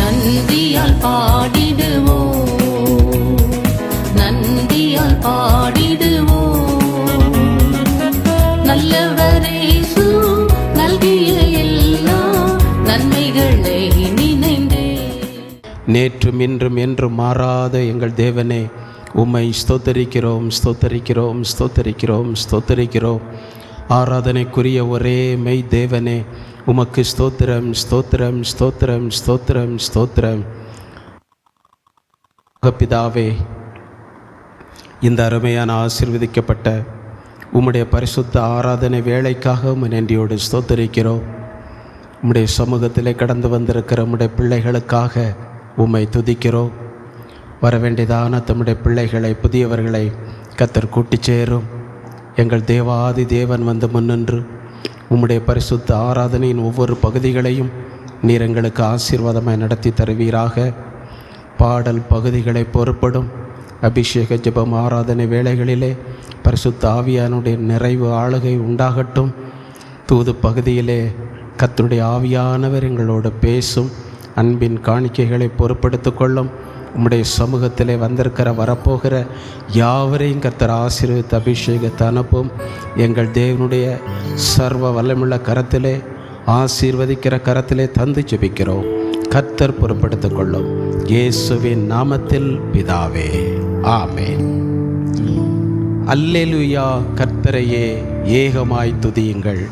நன்றியால் பாடிடுவோம், நன்றியால் பாடிடுவோம். நல்லவரே இயேசு நல்கிய எல்லா நன்மைகளை நினைந்தே. நேற்றும் இன்றும் என்றும் மாறாத எங்கள் தேவனே, உம்மை ஸ்தோத்தரிக்கிறோம், ஸ்தோத்தரிக்கிறோம், ஸ்தோத்தரிக்கிறோம், ஸ்தோத்தரிக்கிறோம். ஆராதனைக்குரிய ஒரே மெய் தேவனே, உமக்கு ஸ்தோத்திரம், ஸ்தோத்திரம், ஸ்தோத்திரம், ஸ்தோத்திரம், ஸ்தோத்திரம். பிதாவே, இந்த அருமையான ஆசீர்வதிக்கப்பட்ட உம்முடைய பரிசுத்த ஆராதனை வேலைக்காக உம்மை நன்றியோடு ஸ்தோத்தரிக்கிறோம். உம்முடைய சமூகத்திலே கடந்து வந்திருக்கிற உம்முடைய பிள்ளைகளுக்காக உம்மை துதிக்கிறோம். வரவேண்டியதான தம்முடைய பிள்ளைகளை, புதியவர்களை கர்த்தர் கூட்டிச் சேரும். எங்கள் தேவாதி தேவன் வந்து முன்னின்று உம்முடைய பரிசுத்த ஆராதனையின் ஒவ்வொரு பகுதிகளையும் நீர் எங்களுக்கு ஆசீர்வாதமாய் நடத்தி தருவீராக. பாடல் பகுதிகளை பொறுப்படும் அபிஷேக ஜெபம் ஆராதனை வேளைகளிலே பரிசுத்த ஆவியானுடைய நிறைவு ஆளுகை உண்டாகட்டும். தூது பகுதியிலே கர்த்தருடைய ஆவியானவர் எங்களோடு பேசும். அன்பின் காணிக்கைகளை பொறுப்படுத்து கொள்ளும். உம்முடைய சமூகத்திலே வந்திருக்கிற வரப்போகிற யாவரையும் கர்த்தர் ஆசீர்வதித்து அபிஷேகத்தை அனுப்பும். எங்கள் தேவனுடைய சர்வ வல்லமுள்ள கரத்திலே, ஆசீர்வதிக்கிற கரத்திலே தந்து ஜெபிக்கிறோம். கர்த்தர் பொறுப்படுத்திக் கொள்ளும். இயேசுவின் நாமத்தில் பிதாவே, ஆமென். அல்லேலூயா. கர்த்தரையே ஏகமாய் துதியுங்கள்,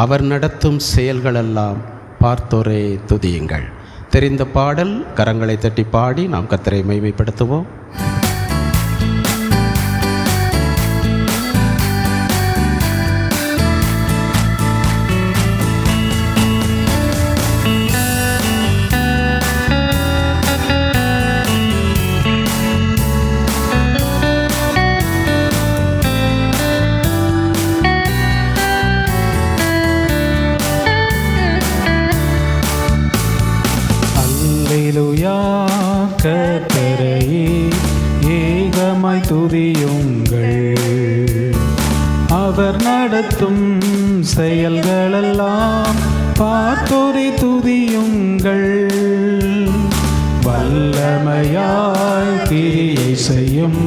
அவர் நடத்தும் செயல்களெல்லாம் பார்த்தோரே துதியுங்கள். தெரிந்த பாடல் கரங்களை தட்டி பாடி நாம் கர்த்தரை மகிமைப்படுத்துவோம். கர்த்தரையே ஏகமாய் துதியுங்கள், அவர் நடத்தும் செயல்களெல்லாம் பார்த்தோரை துதியுங்கள். வல்லமையாய் கிரியை செய்யும்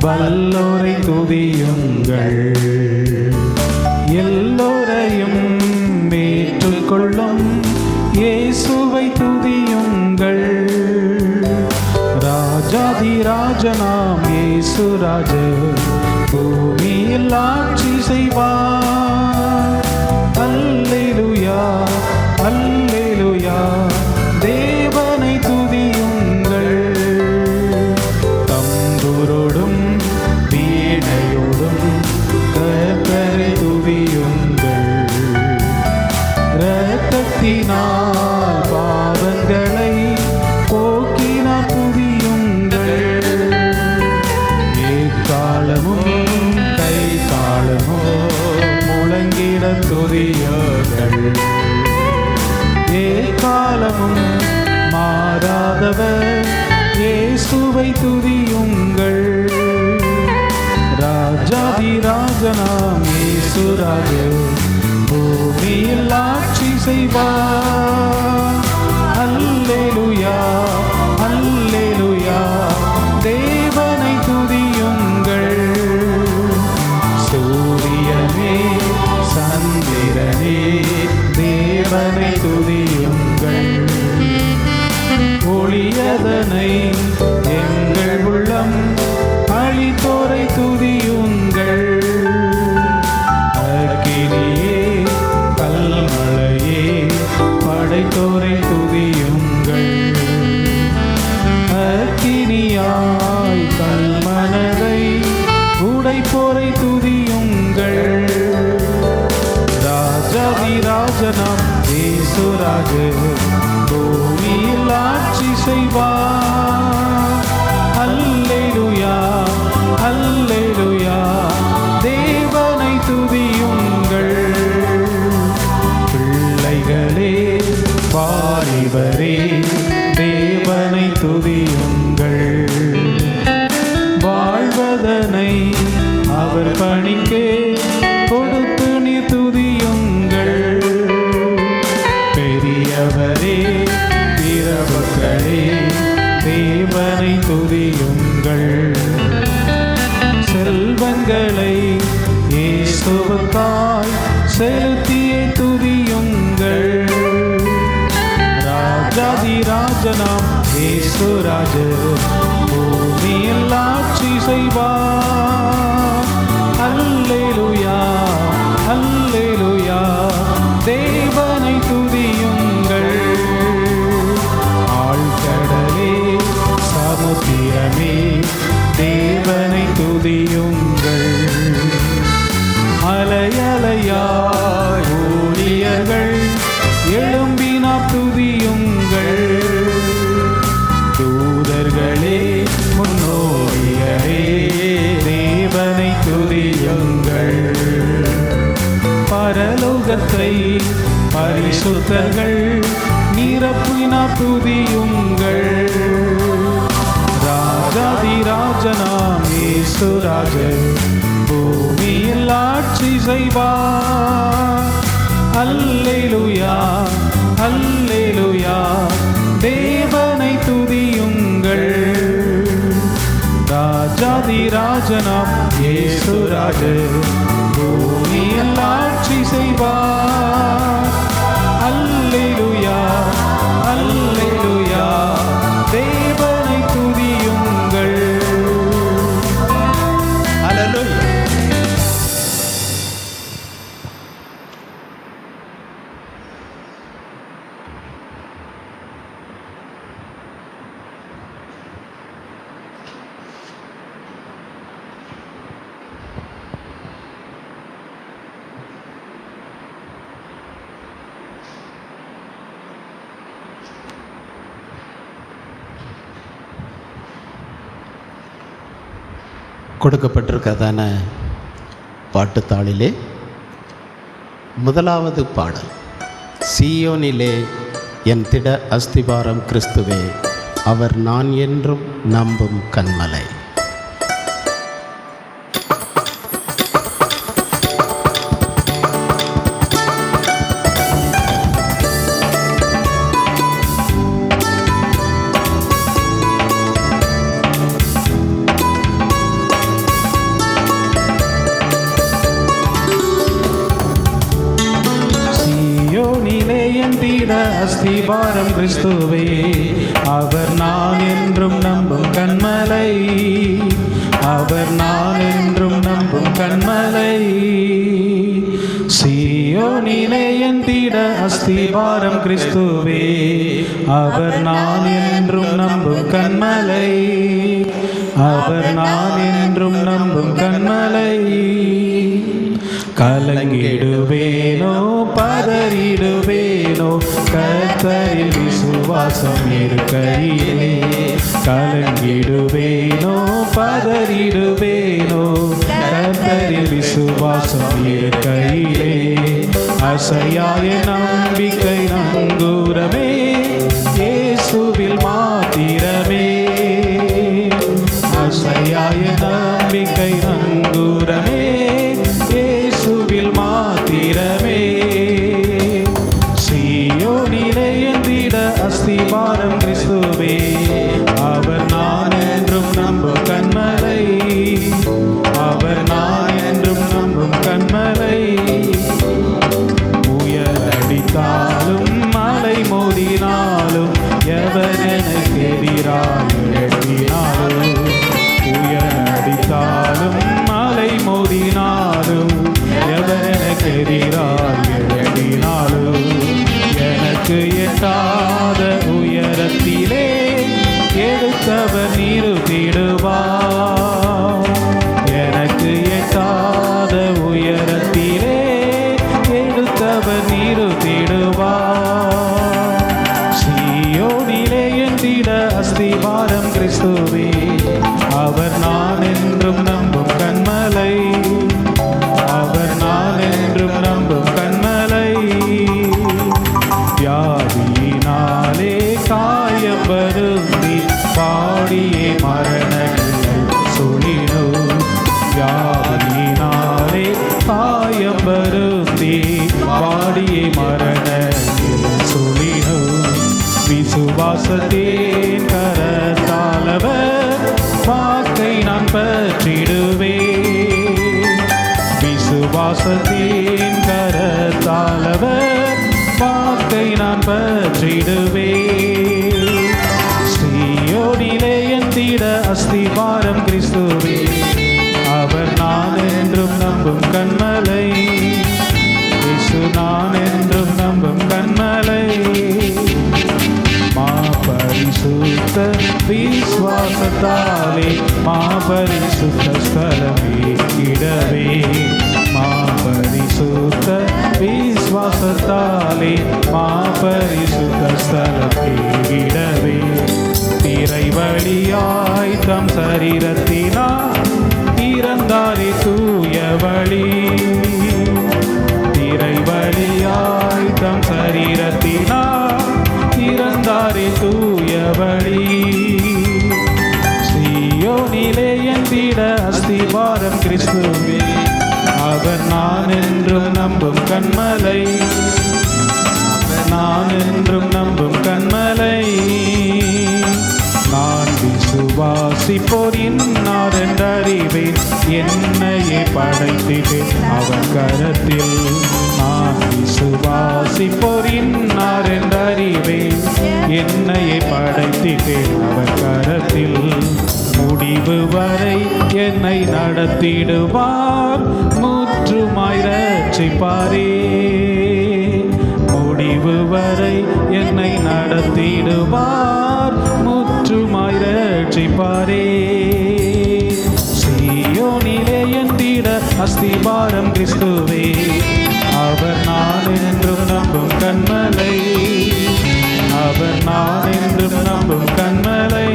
வல்லோரை துதியுங்கள். எல்லோரையும் ஏற்றுக்கொள்ளும் இயேசுவை துதியுங்கள். ராஜாதிராஜனாம் இயேசு ராஜர் பூமியில் ஆட்சி செய்வார். அல்லேலூயா, அல்லேலூயா. தேவனை துதியுங்கள். தம்புரோடும் வீணையோடும் கர்த்தரை துதியுங்கள். இரத்தத்தினால் பாவங்களை போக்கினார் துதியுங்கள். எக்காலமும் கை தாளமோ முழங்கிட துதியுங்கள். எக்காலமும் மாறாதவர் இயேசுவை துதியுங்கள். ராஜாதிராஜனாம் இயேசு ராஜர் பூமியில் ஆட்சி செய்வார். அல்லேலூயா, அல்லேலூயா. தேவனை துதியுங்கள். சூரியனே சந்திரனே தேவனை துதியுங்கள். ஒளியதனை எங்கள் உள்ளம் அழித்தோரை துதியுங்கள். அக்கினியே கல்மழையே படைத்தோரை துதியுங்கள். அக்கினியாய் கல்மனதை உடைப்போரை துதியுங்கள். ராஜாதிராஜனாம் இயேசு ராஜர் பூமியில் ஆட்சி செய்வார். அல்லேலூயா, அல்லேலூயா. தேவனை துதியுங்கள். பிள்ளைகளே வாலிபரே தேவனை துதியுங்கள். வாழ்வதனை அவர் பணிக்கே கொடுத்து நீ துதியுங்கள். பெரியவரே பிறவர்கள் ராஜாதி ராஜனாம் இயேசுராஜர் பூமியில் ஆட்சி செய்வார். அல்லேலூயா அல்லேலூயா தேவனை துதியுங்கள். ஆழ்கடலே சமுத்திரமே தேவனை துதியுங்கள். அலையலையாய் ஊழியர்கள் எழும்பினார் துதியுங்கள். தூதர்களே முன்னோடிகளே தேவனை துதியுங்கள். பரலோகத்தை பரிசுத்தர்கள் நிரப்பினார் துதியுங்கள். ராஜாதி ராஜனாம் இயேசுராஜர் பூமியில் ஆட்சி செய்வார். அல்லேலூயா அல்லேலூயா தேவனை துதியுங்கள். ராஜாதி ராஜனாம் இயேசுராஜர் பூமியில் ஆட்சி செய்வார். அல்லேலூயா அல்லேலூயா தேவனை துதியுங்கள். அல்லேலூயா. கொடுக்கப்பட்டிருக்கிறதான பாட்டுத்தாளிலே முதலாவது பாடல், சீயோனிலே என் திட அஸ்திபாரம் கிறிஸ்துவே, அவர் நான் என்றும் நம்பும் கன்மலை. அஸ்திபாரம் கிறிஸ்துவே, அவர் நான் என்றும் நம்பும் கன்மலை. அவர் நான் என்றும் நம்பும் கன்மலை. சீயோனிலே என் திட அஸ்திபாரம் கிறிஸ்துவே, அவர் நான் என்றும் நம்பும் கன்மலை. அவர் நான் என்றும் நம்பும் கன்மலை. கலங்கிடுவேனோ பதறிடுவேனோ கர்த்தரில் விசுவாசம் இருக்கையிலே. கலங்கிடுவேனோ பதறிடுவேனோ கர்த்தரில் விசுவாசம் இருக்கையிலே. அசையாய நம்பிக்கை நங்கூரமே இயேசுவில் மாத்திரமே. அசையாய நம்பிக்கை நங்கூரமே இயேசுவில் மாத்திரமே. சீயோனிலே என் திட அஸ்திபாரம் கிறிஸ்துவே, அவர் நான் என்றும் நம்பும் கன்மலை. அவர் நான் என்றும் நம்பும் கன்மலை. புயலடித்தாலும் மலை மோதினாலும் எவர் எனக்கு எதிராக எழுப்பினாலும். புயலடித்தாலும் மலை மோதினாலும் எவர் எனக்கு எதிராக எழுப்பினாலும். எனக்கு எட்டாத உயரத்திலே எடுத்தவர் நிறுத்திடுவார். எனக்கு எட்டாத உயரத்திலே எடுத்தவர் நிறுத்திடுவார். சீயோனிலே என் திட அஸ்திபாரம் கிறிஸ்துவே, அவர் நான் என்றும் நம்பும் கன்மலை. அவர் நான் என்றும் நம்பும் கன்மலை. வியாதியினாலே காயம் வருந்தி பாடியே மரணங்கள் சொல்லினோ. வியாதியினாலே காயம் வருந்தி பாடியே மரணங்கள் சொல்லினோ. விசுவாசத்தின் கரத்தாலவர் வாக்கை நான் பற்றிடுவேன். விசுவாசத்தின் கரத்தாலவர் வாக்கை நான் பற்றிடுவேன். விசுவாசத்தாலே மாபரிசுத்த ஸ்தலமே இடவே மாபரிசுத்த விசுவாசத்தாலே மாபரிசுத்த ஸ்தலமே இடவே திரை வழியாய் தம் சரீரத்தினால் இறந்தாரே தூய வழி திரை வழியாய் தம் சரீரத்தினால் இறந்தாரே தூய வழி சீயோனிலே எந்திட அஸ்திபாரம் கிறிஸ்துவே அவர் நான் என்றும் நம்பும் கண்மலை நான் என்றும் நம்பும் கண்மலை நான் விசுவாசிப்போர் இன்னார் என்றறிவேன் என்னையே படைத்திட்டேன் அவர் கரத்தில் நான் விசுவாசிப்போர் இன்னார் என்றறிவேன் என்னையே படைத்திட்டேன் அவர் கரத்தில் முடிவு வரை என்னை நடத்திடுவார் முற்றுமாய் ரட்சிப்பாரே முடிவு வரை என்னை நடத்திடுவார் முற்றுமாய் ரட்சிப்பாரே சீயோனிலே எந்திட அஸ்திபாரம் கிறிஸ்துவே அவர் நான் என்றும் நம்பும் கண்மலை அவர் நான் என்றும் நம்பும் கண்மலை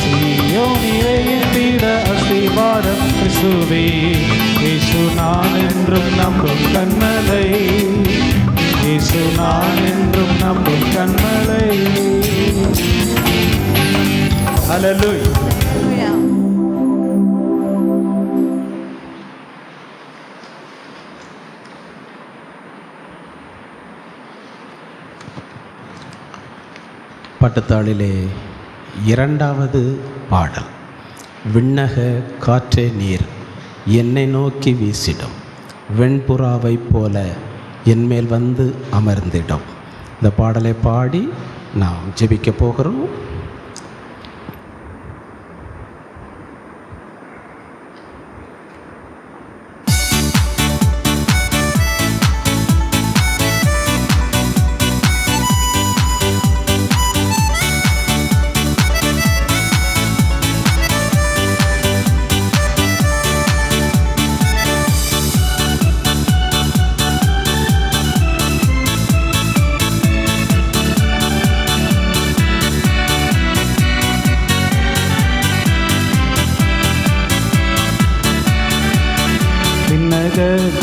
சீயோனிலே எந்திட அஸ்திபாரம் கிறிஸ்துவே இயேசு நான் என்றும் நம்பும் கண்மலை இயேசு நான் என்றும் நம்பும் கண்மலை ஹல்லேலூயா பட்டத்தாளிலே இரண்டாவது பாடல் விண்ணக காற்றே நீர் என்னை நோக்கி வீசிடும் வெண்புறாவைப் போல என்மேல் வந்து அமர்ந்திடும். இந்த பாடலை பாடி நாம் ஜெபிக்க போகிறோம்.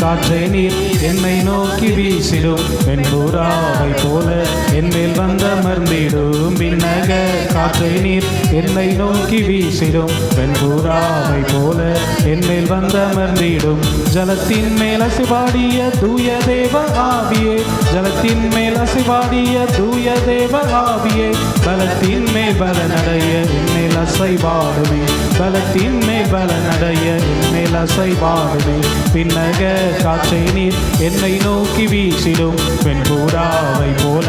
காற்றை நீர் என்னை நோக்கி வீசிடும் வெண்புறாவை போல என்மேல் வந்தமர்ந்திடும் விண்ணக காற்றை நீர் என்னை நோக்கி வீசிடும் வெண்புறாவை போல என்மேல் வந்தமர்ந்திடும் ஜலத்தின் மேல் அசைவாடிய தூய தேவ ஆவியே ஜலத்தின் மேல் அசைவாடிய தூய தேவ ஆவியே பலத்தின் மேல் பலனடைய என்னேல் அசைவாடுமே பலத்தின் மேல் பலனடைய என்னேல் அசைவாடுமே பின்னக காற்றை நீர் என்னை நோக்கி வீசிடும் வெண்புறாவை போல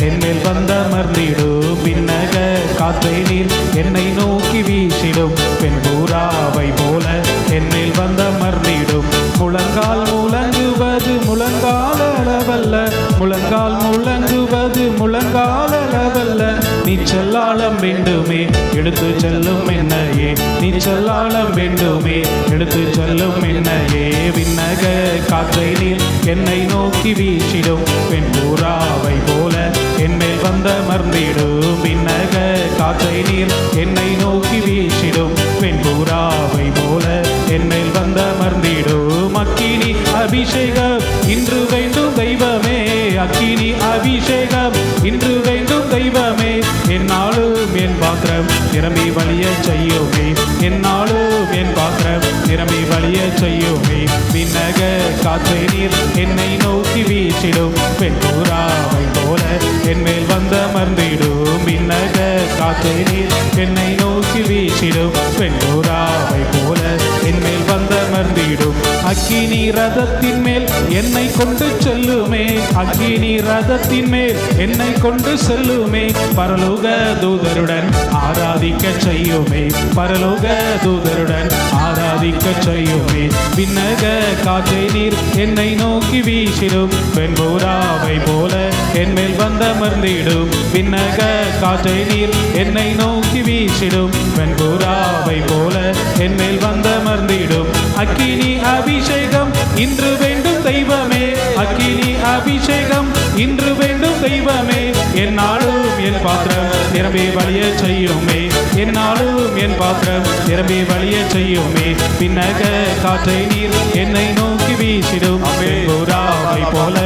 என்மேல் வந்தமர்ந்திடும் பின்னக காற்றை நீர் என்னை நோக்கி வீசிடும் வெண்புறாவை போல என்மேல் வந்தமர்ந்திடும் முழங்கால் முழங்குவது முழங்கால் அளவல்ல முழங்கால் முழங்குவது முழங்கால் அளவல்ல நீச்சல்லாளம் வேண்டுமே எடுத்து செல்லும் என்னையே நீச்சல்லாளம் வேண்டுமே எடுத்து செல்லும் என்னையே விண்ணக காற்றை நீர் என்னை நோக்கி வீசிடும் வெண்புறாவை போல என்மேல் வந்தமர்ந்திடும் விண்ணக காற்றை நீர் என்னை நோக்கி வீசிடும் வெண்புறாவை போல என்மேல் வந்தமர்ந்திடும் அக்கினி அபிஷேகம் இன்று வேண்டும் தெய்வமே அக்கினி அபிஷேகம் இன்று வேண்டும் தெய்வமே என்னாலும் என் பாத்திரம் நிரம்பி வழிய செய்யுமே என்னாலும் என் பாத்திரம் நிரம்பி வழிய செய்யுமே விண்ணக காற்றை நீர் என்னை நோக்கி வீசிடும் வெண்புறாவை போல என்மேல் வந்தமர்ந்திடும் விண்ணக காற்றை நீர் என்னை நோக்கி வீசிடும் வெண்புறாவை போல என்மேல் வந்தமர்ந்திடும் அக்கினி ரதத்தின் மேல் என்னை கொண்டு செல்லுமே. அக்கினி ரதத்தின் மேல் என்னை கொண்டு செல்லுமே. பரலோக தூதருடன் ஆராதிக்க செய்யுமே. பரலோக தூதருடன் ஆராதிக்க செய்யுமே. விண்ணக காற்றை நீர் என்னை நோக்கி வீசிடும். வெண்புறாவை போல என்மேல் வந்தமர்ந்திடும். விண்ணக காற்றை நீர் என்னை நோக்கி வீசிடும். வெண்புறாவை போல என்மேல் வந்தமர்ந்திடும். அக்கினி அபிஷேகம் இன்று வேண்டும் தெய்வமே. அக்கினி அபிஷேகம் இன்று வேண்டும் தெய்வமே. என்னாலும் என் பாத்திரம் நிரம்பி வழிய செய்யுமே. என்னாலும் என் பாத்திரம் நிரம்பி வழிய செய்யுமே. பின்னக காற்றை நீர் என்னை நோக்கி வீசிடும். வெண்புறாவை போல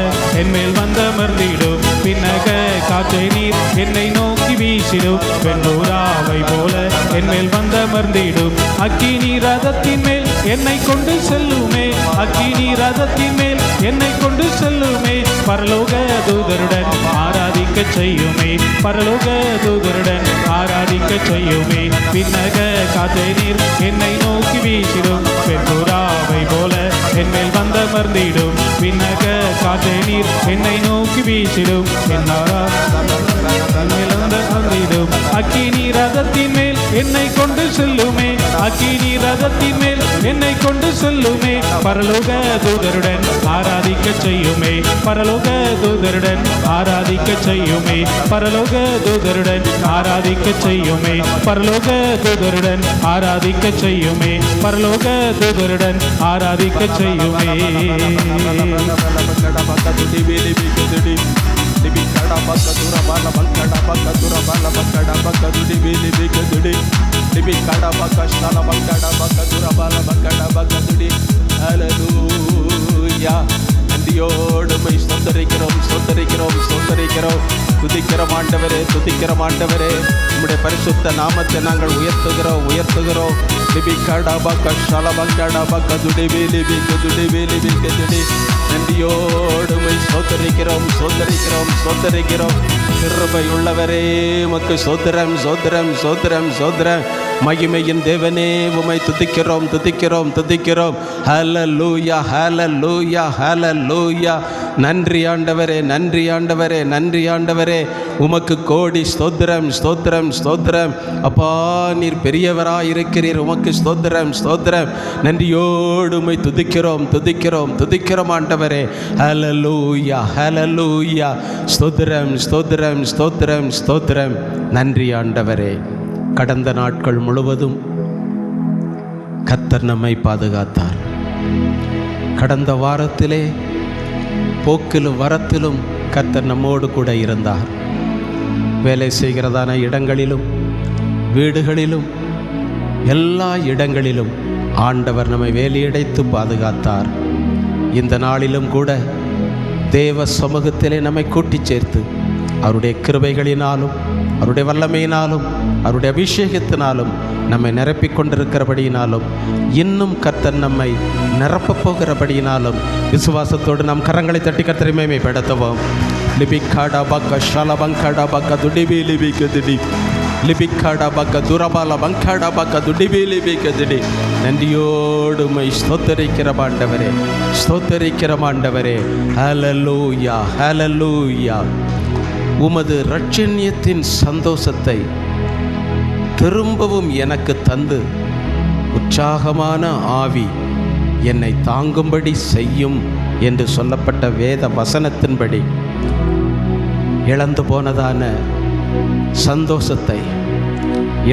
என்மேல் வந்தமர்ந்திடும். பின்னக காற்றை நீர் என்னை நோக்கி வீசிடும். வெண்புறாவை போல என்மேல் வந்தமர்ந்திடும். அக்கினி ரதத்தின் மேல் என்னை கொண்டு செல்லுமே. அக்கினி ரதத்தின் மேல் என்னை கொண்டு செல்லுமே. பரலோக தூதருடன் ஆராதிக்க செய்யுமே. பரலோக தூதருடன் ஆராதிக்க செய்யுமே. பின்னக காற்றை நீர் என்னை நோக்கி வீசிடும். வெண்புறாவை போல என்மேல் வந்தமர்ந்திடும். பின்னக காற்றை நீர் என்னை நோக்கி வீசிடும். வந்திடும். அக்கினி ரதத்தின் மேல் என்னை கொண்டு செல்லுமே. அக்கினி ரதத்தின் மேல் என்னை கொண்டு செல்லுமே. பரலோக தூதருடன் ஆராதிக்க செய்யுமே. பரலோக தூதருடன் ஆராதிக்க செய்யுமே. பரலோக தூதருடன் ஆராதிக்க செய்யுமே. பரலோக தூதருடன் ஆராதிக்க செய்யுமே. பரலோக தூதருடன் ஆராதிக்க செய்யுமே. நன்றியோடுமை ஸ்தோத்தரிக்கிறோம் ஸ்தோத்தரிக்கிறோம் ஸ்தோத்தரிக்கிறோம். துதிக்கிறோம் ஆண்டவரே, துதிக்கிறோம் ஆண்டவரே. உம்முடைய பரிசுத்த நாமத்தை நாங்கள் உயர்த்துகிறோம் உயர்த்துகிறோம். நன்றியோடுமை ஸ்தோத்தரிக்கிறோம் ஸ்தோத்தரிக்கிறோம் ஸ்தோத்தரிக்கிறோம். கிருபை உள்ளவரே உமக்கு ஸ்தோத்திரம் ஸ்தோத்திரம் ஸ்தோத்திரம் ஸ்தோத்திரம். மகிமையின் தேவனே உம்மை துதிக்கிறோம் துதிக்கிறோம் துதிக்கிறோம். ஹல்லேலூயா ஹல்லேலூயா ஹல்லேலூயா. நன்றி ஆண்டவரே நன்றி ஆண்டவரே நன்றி ஆண்டவரே. உமக்கு கோடி ஸ்தோத்திரம் ஸ்தோத்திரம் ஸ்தோத்திரம். அப்பா நீர் பெரியவராய் இருக்கிறீர். உமக்கு ஸ்தோத்திரம் ஸ்தோத்திரம். நன்றியோடு உம்மை துதிக்கிறோம் துதிக்கிறோம் துதிக்கிறோம் ஆண்டவரே. ஹல்லேலூயா ஹல்லேலூயா. ஸ்தோத்திரம் ஸ்தோத்திரம் ஸ்தோத்திரம் ஸ்தோத்திரம். நன்றி ஆண்டவரே. கடந்த நாட்கள் முழுவதும் கர்த்தர் நம்மை பாதுகாத்தார். கடந்த வாரத்திலே போக்கிலும் வரத்திலும் கர்த்தர் நம்மோடு கூட இருந்தார். வேலை செய்கிறதான இடங்களிலும் வீடுகளிலும் எல்லா இடங்களிலும் ஆண்டவர் நம்மை வேலியடைத்து பாதுகாத்தார். இந்த நாளிலும் கூட தேவ சமூகத்திலே நம்மை கூட்டிச் சேர்த்து அவருடைய கிருபைகளினாலும் அவருடைய வல்லமையினாலும் அவருடைய அபிஷேகத்தினாலும் நம்மை நிரப்பிக் கொண்டிருக்கிறபடியினாலும் இன்னும் கர்த்தர் நம்மை நிரப்பப் போகிறபடியினாலும் விசுவாசத்தோடு நாம் கரங்களை தட்டி கர்த்தரை மேன்மைப்படுத்துவோம். லிபிக்காடா பக்க ஷலபங்காடா பக்க துடிபி லிபிக்கதிடி லிபிக்காடா பக்க துரபால பங்காடா பக்க துடிபி லிபிக்கதிடி. நன்றியோடு மை ஸ்தோத்தரிக்கிற ஆண்டவரே ஸ்தோத்தரிக்கிற ஆண்டவரே. ஹல்லேலூயா ஹல்லேலூயா. உமது இரட்சண்யத்தின் சந்தோஷத்தை திரும்பவும் எனக்கு தந்து உற்சாகமான ஆவி என்னை தாங்கும்படி செய்யும் என்று சொல்லப்பட்ட வேத வசனத்தின்படி இழந்து போனதான சந்தோஷத்தை,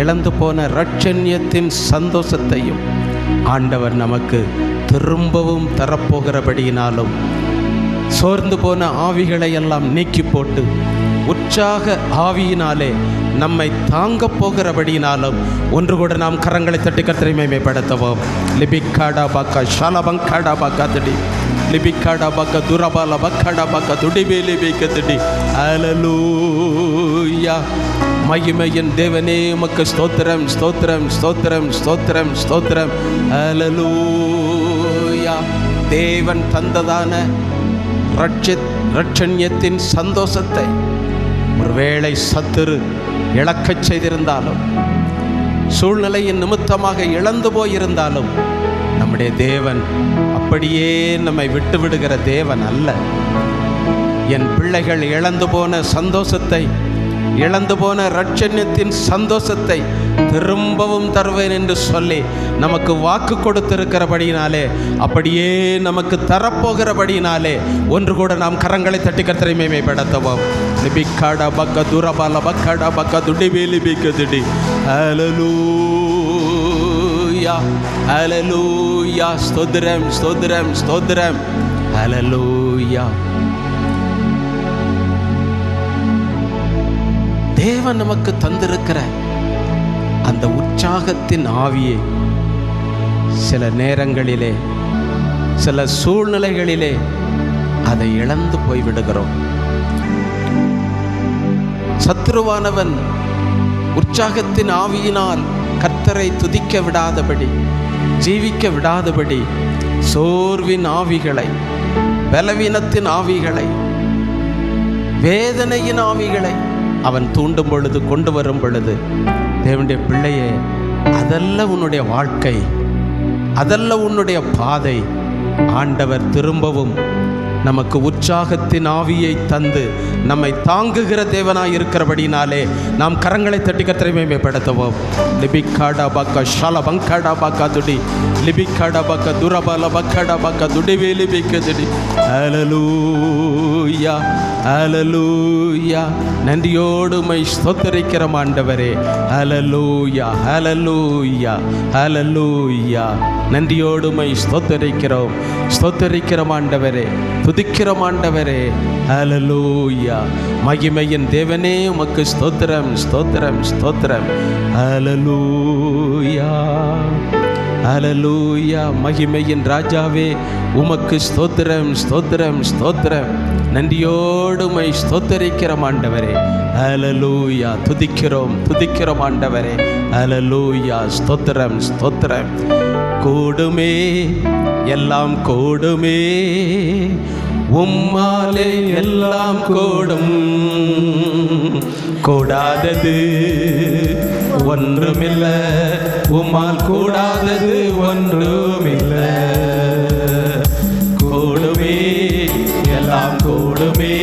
இழந்து போன இரட்சண்யத்தின் சந்தோஷத்தையும் ஆண்டவர் நமக்கு திரும்பவும் தரப்போகிறபடியினாலும் சோர்ந்து போன ஆவிகளை எல்லாம் நீக்கி போட்டு உற்சாக ஆவியினாலே நம்மை தாங்க போகிறபடியினாலும் ஒன்று கூட நாம் கரங்களை தட்டி கர்த்தரை மகிமைப்படுத்துவோம். லிபிக்காடா பாக்கா ஷாலபங்காடா பாக்கா திடி லிபிக்காடா பாக்கா துரபால பக்காடா பாக்கா துடிபி லிபிக்க திடி. ஹல்லேலூயா. மகிமையின் தேவனே உமக்கு ஸ்தோத்திரம் ஸ்தோத்திரம் ஸ்தோத்திரம் ஸ்தோத்திரம் ஸ்தோத்திரம். ஹல்லேலூயா. தேவன் தந்ததான இரட்சண்யத்தின் சந்தோஷத்தை ஒருவேளை சத்துரு இழக்கச் செய்திருந்தாலும், சூழ்நிலையின் நிமித்தமாக இழந்து போயிருந்தாலும், நம் நம்முடைய தேவன் அப்படியே நம்மை விட்டு விடுகிற தேவன் அல்ல. என் பிள்ளைகள் இழந்து போன சந்தோஷத்தை, இழந்து போன இரட்சண்யத்தின் சந்தோஷத்தை திரும்பவும் தருவேன் என்று சொல்லி நமக்கு வாக்கு கொடுத்திருக்கிறபடியினாலே, அப்படியே நமக்கு தரப்போகிறபடியினாலே ஒன்று கூட நாம் கரங்களை தட்டி கர்த்தரை மேன்மைப்படுத்துவோம். லிபிக்காடா பக்க துரபால பக்காடா பக்க துடிவேலி பிக்கதுடி. ஹல்லேலூயா ஹல்லேலூயா. ஸ்தோத்திரம் ஸ்தோத்திரம் ஸ்தோத்திரம். ஹல்லேலூயா. தேவன் நமக்கு தந்திருக்கிற அந்த உற்சாகத்தின் ஆவியை சில நேரங்களிலே, சில சூழ்நிலைகளிலே அதை இழந்து போய்விடுகிறோம். சத்துருவானவன் உற்சாகத்தின் ஆவியினால் கர்த்தரை துதிக்க விடாதபடி, ஜீவிக்க விடாதபடி சோர்வின் ஆவிகளை, பலவீனத்தின் ஆவிகளை, வேதனையின் ஆவிகளை அவன் தூண்டும் பொழுது, கொண்டு வரும் பொழுது, தேவனுடைய பிள்ளையே, அதல்ல உன்னுடைய வாழ்க்கை, அதல்ல உன்னுடைய பாதை. ஆண்டவர் திரும்பவும் நமக்கு உற்சாகத்தின் ஆவியை தந்து நம்மை தாங்குகிற தேவனாய் இருக்கிறபடினாலே நாம் கரங்களை தட்டி கர்த்தரை மேன்மைப்படுத்துவோம். லிபிக்காடா பக்க ஷால பங்காடா பக்க துடி, லிபிக்காடா பக்க துரபால பக்காடா பக்க துடிவே லிபிக்கதுடி. ஹல்லேலூயா ஹல்லேலூயா. நன்றியோடு உம்மை ஸ்தோத்திரிக்கிறோம் ஆண்டவரே. ஹல்லேலூயா ஹல்லேலூயா ஹல்லேலூயா. நன்றியோடு உம்மை ஸ்தோத்திரிக்கிறோம், ஸ்தோத்திரிக்கிறோம் ஆண்டவரே, துதிக்கிறோம் ஆண்டவரே. ஹல்லேலூயா. மகிமையின் தேவனே உமக்கு ஸ்தோத்திரம் ஸ்தோத்திரம் ஸ்தோத்திரம். ஹல்லேலூயா ஹல்லேலூயா. மகிமையின் ராஜாவே உமக்கு ஸ்தோத்திரம் ஸ்தோத்திரம் ஸ்தோத்திரம். நன்றியோடு உம்மை ஸ்தோத்திரிக்கிறோம் ஆண்டவரே. ஹல்லேலூயா. துதிக்கிறோம் துதிக்கிறோம் ஆண்டவரே. ஹல்லேலூயா. ஸ்தோத்திரம் ஸ்தோத்திரம். கூடுமே எல்லாம் கூடுமே, உம்மாலே எல்லாம் கூடும், கூடாதது ஒன்றுமில்லை, உம்மால் கூடாதது ஒன்றுமில்லை. கூடுமே எல்லாம் கூடுமே,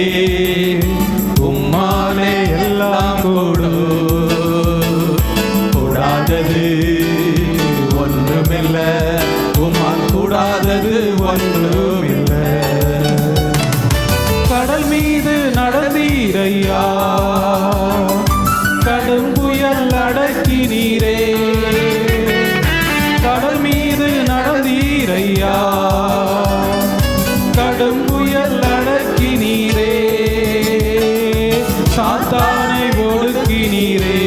உம்மாலே எல்லாம் கூடும், கூடாதது ஒன்றுமில்லை, உம்மால் கூடாதது ஒன்றுமில்லை. கடல் மீது நடந்தீரையா, கடும் புயல் அடக்கினீரே. கடல் மீது நடந்தீரையா, கடும் புயல் அடக்கினீரே. சாத்தானை ஒடுக்கினீரே,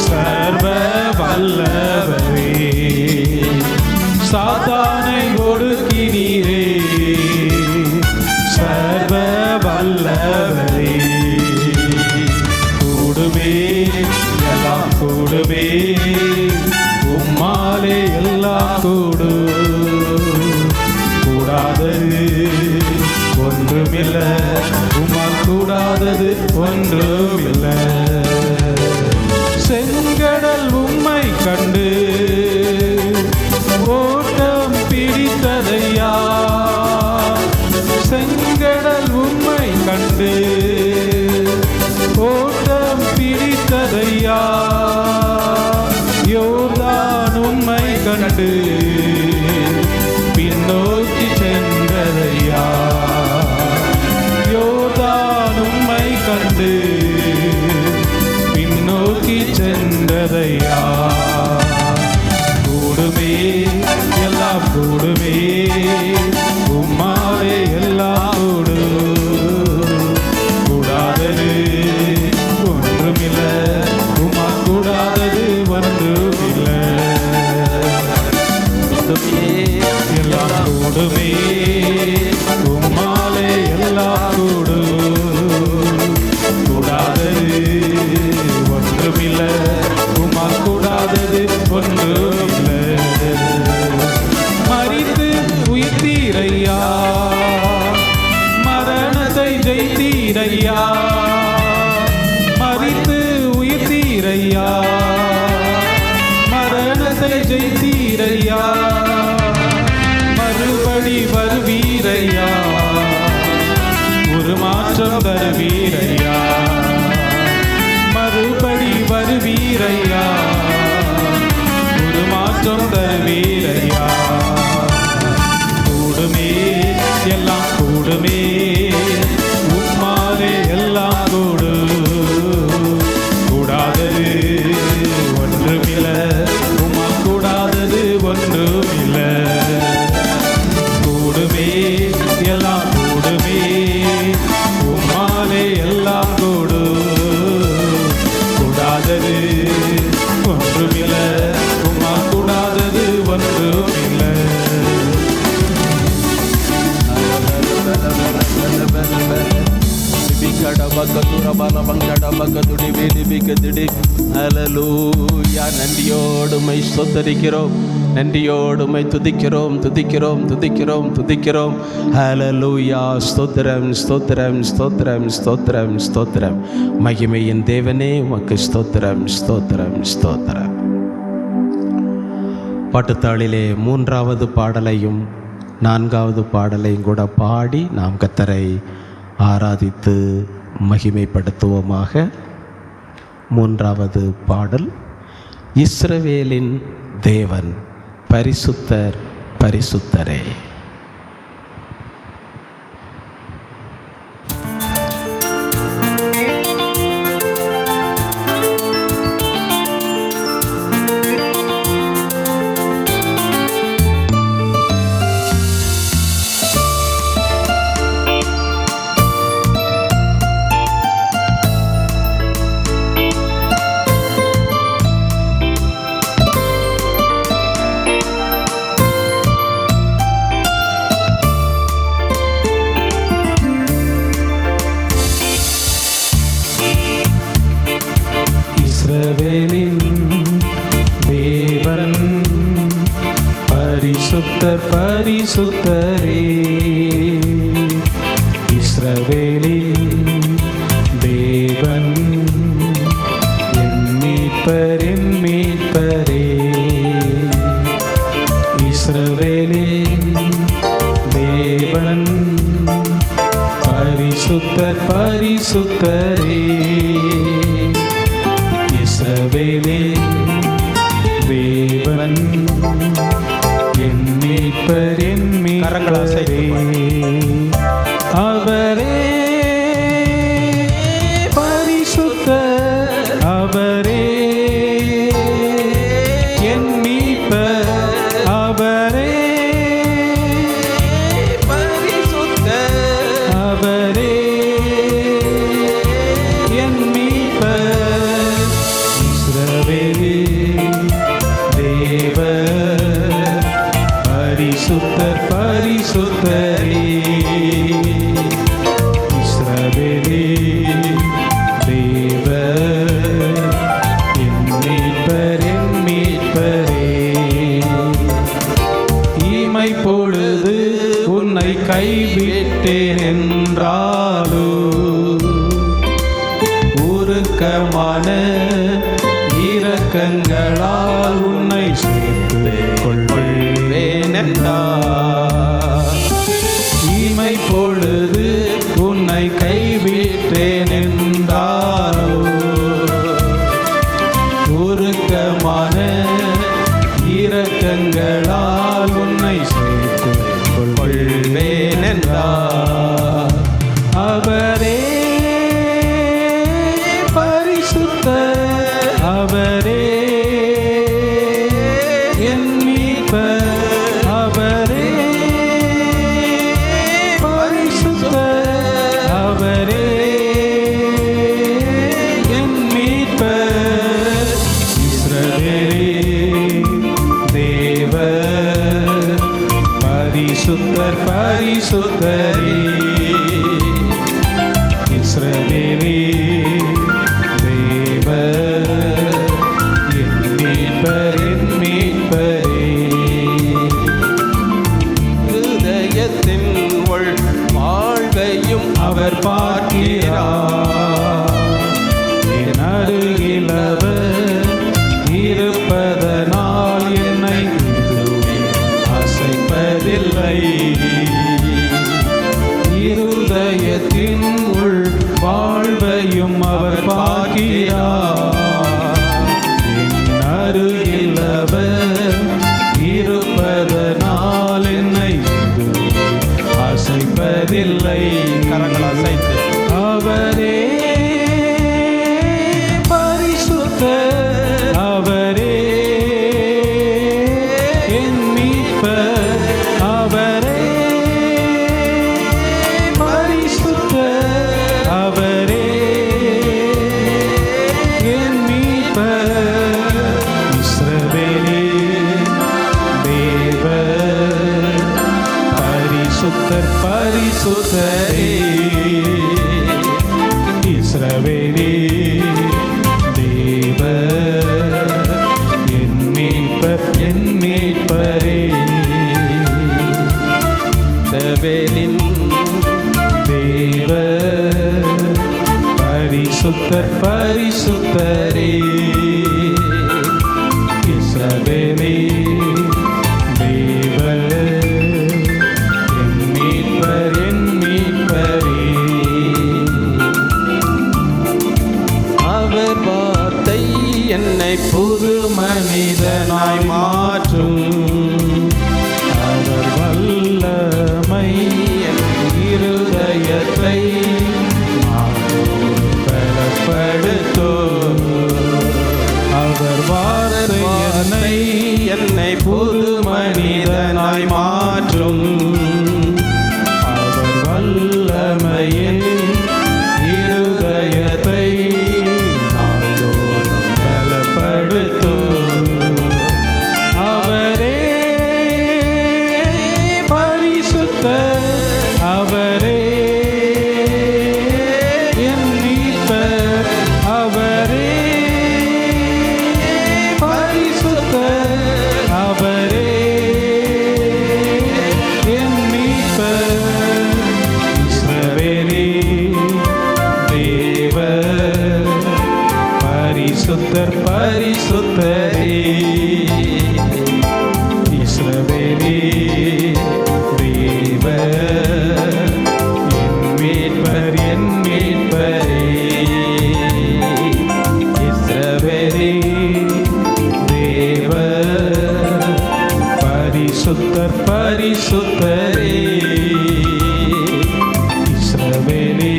சர்வ வல்லவரே. சாத்தானை ஒடுக்கினீரே, சர்வ வல்லவரே. கூடுமே எல்லாம் கூடுமே, உம்மாலே எல்லாம் கூடு, கூடாதது ஒன்றுமில்லை, உம்மால் கூடாதது ஒன்றுமில்லை. செங்கடல் உம்மை கண்டு ஓட்டம் பிடித்ததையா, செங்கடல் உம்மை கண்டு ஓட்டம் பிடித்ததையா. யோர்தான் உம்மை கண்டு பின்னோக்கி சென்றதையா. யோர்தான் உம்மை கண்டு பின்னோக்கி சென்றதையா. கூடுமே எல்லாம் கூடுமே, உம்மாலே எல்லாம் கூடு, கூடாதது ஒன்றுமில்லை, உம்மா கூடாதது ஒன்றுமில்லை. எல்லாம் கூடுமே, உம்மாலே எல்லாம் கூடு, கூடாதது ஒன்றுமில்லை, உம்மா கூடாதது ஒன்றுமில்லை. மரித்து உயிர்த்தீரையா, மரணத்தை ஜெயித்தீரையா. மரித்து உயிர்த்தீரையா, மரணத்தை ஜெயித்தீரையா. ஹல்லேலூயா. நன்றியோடுமை ஸ்தோத்தரிக்கிறோம், நன்றியோடுமை துதிக்கிறோம், துதிக்கிறோம், துதிக்கிறோம், துதிக்கிறோம். ஹல்லேலூயா. ஸ்தோத்திரம், ஸ்தோத்திரம், ஸ்தோத்திரம், ஸ்தோத்திரம், ஸ்தோத்திரம். மகிமையின் தேவனே உமக்கு ஸ்தோத்திரம், ஸ்தோத்திரம், ஸ்தோத்திரம். பாட்டுத்தாளிலே 3வது பாடலையும் 4வது பாடலையும் கூட பாடி நாம் கர்த்தரை ஆராதித்து மகிமைப்படுத்துவோமாக. 3வது பாடல், இஸ்ரவேலின் தேவன் பரிசுத்தர் பரிசுத்தரே. பரிசுத்தர் பரிசுத்தரே. இஸ்ரவேலின் தேவன் என் மீட்பர், என் மீட்பரே. இஸ்ரவேலின் தேவன் பரிசுத்தர் பரிசுத்தரே. இஸ்ரவேலின் தேவன் என் மீட்பர், என் மீட்பரே. அவரே பரிசுத்தர், அவரே என் மீட்பர், அவரே பரிசுத்தர், அவரே என் மீட்பர். இஸ்ரவேலே தேவன் பரிசுத்தர் பரிசுத்தரே. இஸ்ரவேலே தேவன் என் மீட்பர், என் மீட்பரே. இமை பொழுது உன்னை கைவிட்டேன் என்றாலோ, உருக்கமான இரக்கங்களால் உன்னை சேர்த்து கொள்வேன் என்றார். இமை பொழுது உன்னை கைவிட்டேன் என்றாரோ, உருக்கமான இரக்கங்களால் உன்னை சேர்த்து கொள்வேன் என்றார். அவரே பரிசுத்தர், அவரே என் மீட்பர், அவரே பரிசுத்தர், அவரே என் மீட்பர். இஸ்ரவேலே தேவன் பரிசுத்தர் பரிசுத்தரே. இஸ்ரவேலே அவர் பார்க்கிறார். என் அருகில் அவர் இருப்பதனால் என்னை அசைப்பதில்லை. இருதயத்தின் உள் வாழ்வையும் அவர் பார்க்கிறார். என் அருகில் அவர் இருப்பதனால் என்னை அசைப்பதில்லை. கரங்கள் அசைத்து அவரே பரிசுத்தர், அவரே என் மீட்பர், அவரே பரிசுத்தர், அவரே என் மீட்பர். இஸ்ரவேலே தேவன் பரிசுத்தர் பரிசுத்தரே. இஸ்ரவேலே இஸ்ரவேலின் தேவ பரிசுத்தர் பரிசுத்தரே இஸ்ரவேலே தேவ என் மீட்பர் என் மீட்பரே. அவர் வார்த்தை என்னை புது மனிதனாய் மாற்றும். அவர் வல்லமை என் இருதயத்தை பலப்படுத்தும். அவர் வார்த்தை என்னை புது மனிதனாய் மாற்றும். அவர் வல்லமையின் இருதயத்தை நாள்தோறும் பலப்படுத்தும். அவரே பரிசுத்தர், அவரே என் மீட்பர், அவரே பரிசுத்தர், அவரே என் மீட்பர். இஸ்ரவேலே தேவ பரிசுத்தர் பரிசுத்தரே இஸ்ரவேலே தேவ என் மீட்பர் என் மீட்பரே. இஸ்ரவேலே தேவ பரிசுத்தர் பரிசுத்தரே இஸ்ரவேலே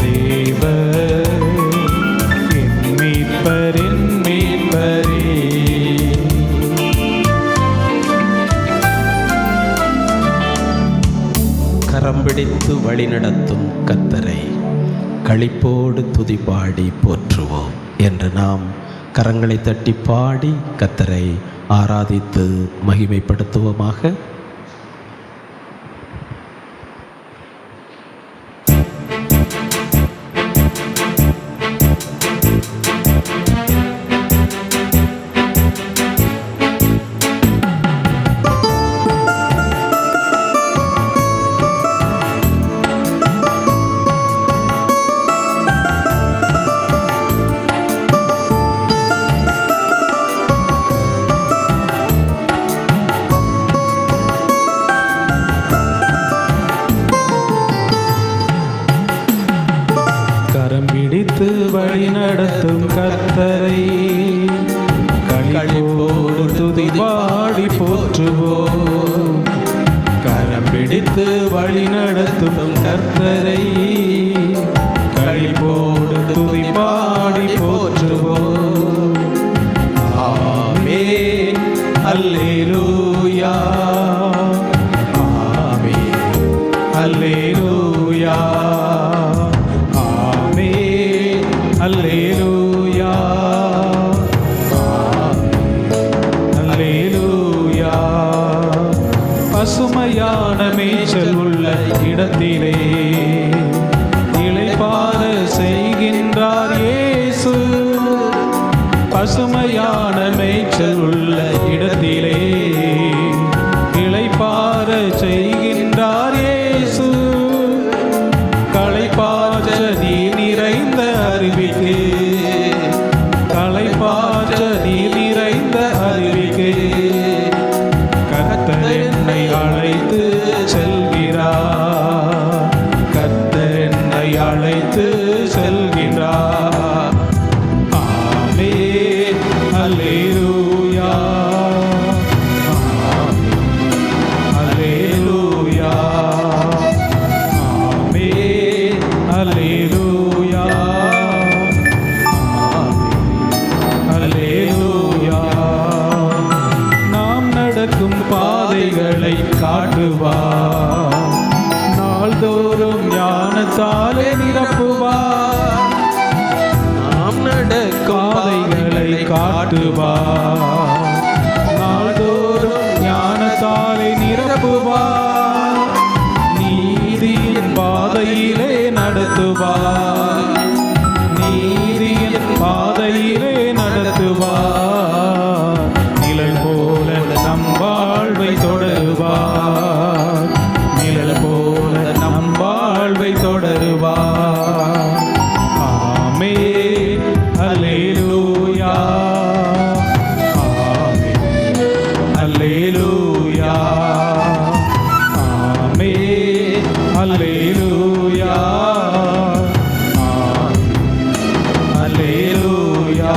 தேவ என் மீட்பர் என் மீட்பரே. கரம் பிடித்து வழிநடத்தும் கர்த்தரை களிப்போடு துதிபாடி போற்றுவோம் என்று நாம் கரங்களை தட்டி பாடி கர்த்தரை ஆராதித்து மகிமைப்படுத்துவோமாக. கரம் பிடித்து வழி நடத்தும் கர்த்தரை களிப்போடு துதிபாடி போற்றுவோம். கரம் பிடித்து வழி நடத்தும் கர்த்தரை களிப்போடு துதிபாடி போற்றுவோம். ஆமென் அல்லேலூயா ஆமென் அல்லேலூயா ஆமென் அல்லேலூயா அல்லேலூயா. பசுமையான மேய்ச்சல் உள்ள இடத்திலே இளைப்பாற செய்கின்றார் இயேசு. பசுமையான மேய்ச்சல் உள்ள இடத்திலே இளைப்பாற செய்கின்றார் இயேசு. களைப்பாற்ற நீர் நிறைந்த அருவிக்கு, களைப்பாற்ற நீர் நிறைந்த அருவிக்கு கர்த்தர் என்னை அழைத்து செல்கிறார். கர்த்தர் என்னை அழைத்து செல்கிறார். ஆமென் அல்லேலூயா அல்லேலூயா ஆமென் அல்லேலூயா அல்லேலூயா. நாம் நடக்கும் பாதைகளை காட்டுவார். நாள்தோறும் ஞானத்தாலே நிரப்புவார். நாம் நடக்கும் பாதைகளை காட்டுவார். நாள்தோறும் ஞானத்தாலே நிரப்புவார். நீதியின் பாதையிலே நடத்துவார். நீதியின் பாதையிலே நடத்துவார். நிழல் போல நம் வாழ்வை தொடருவார். அல்லேலூயா.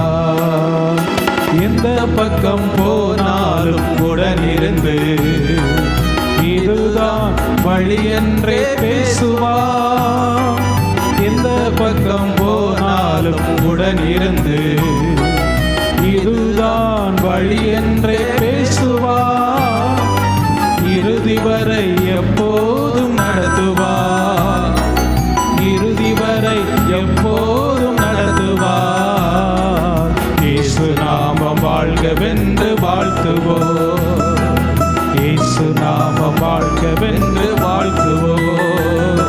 எந்த பக்கம் போனாலும் உடனிருந்து இதுதான் வழி என்றே பேசுவார். எந்த பக்கம் போனாலும் உடனிருந்து இதுதான் வழி என்றே பேசுவார். இறுதி வரை எப்போதும் நடத்துவார். இறுதி வரை எப்போதும் நடத்துவார். இயேசு நாமம் வாழ்கவென்று வாழ்த்துவோம். இயேசு நாமம் வாழ்கவென்று வாழ்த்துவோம்.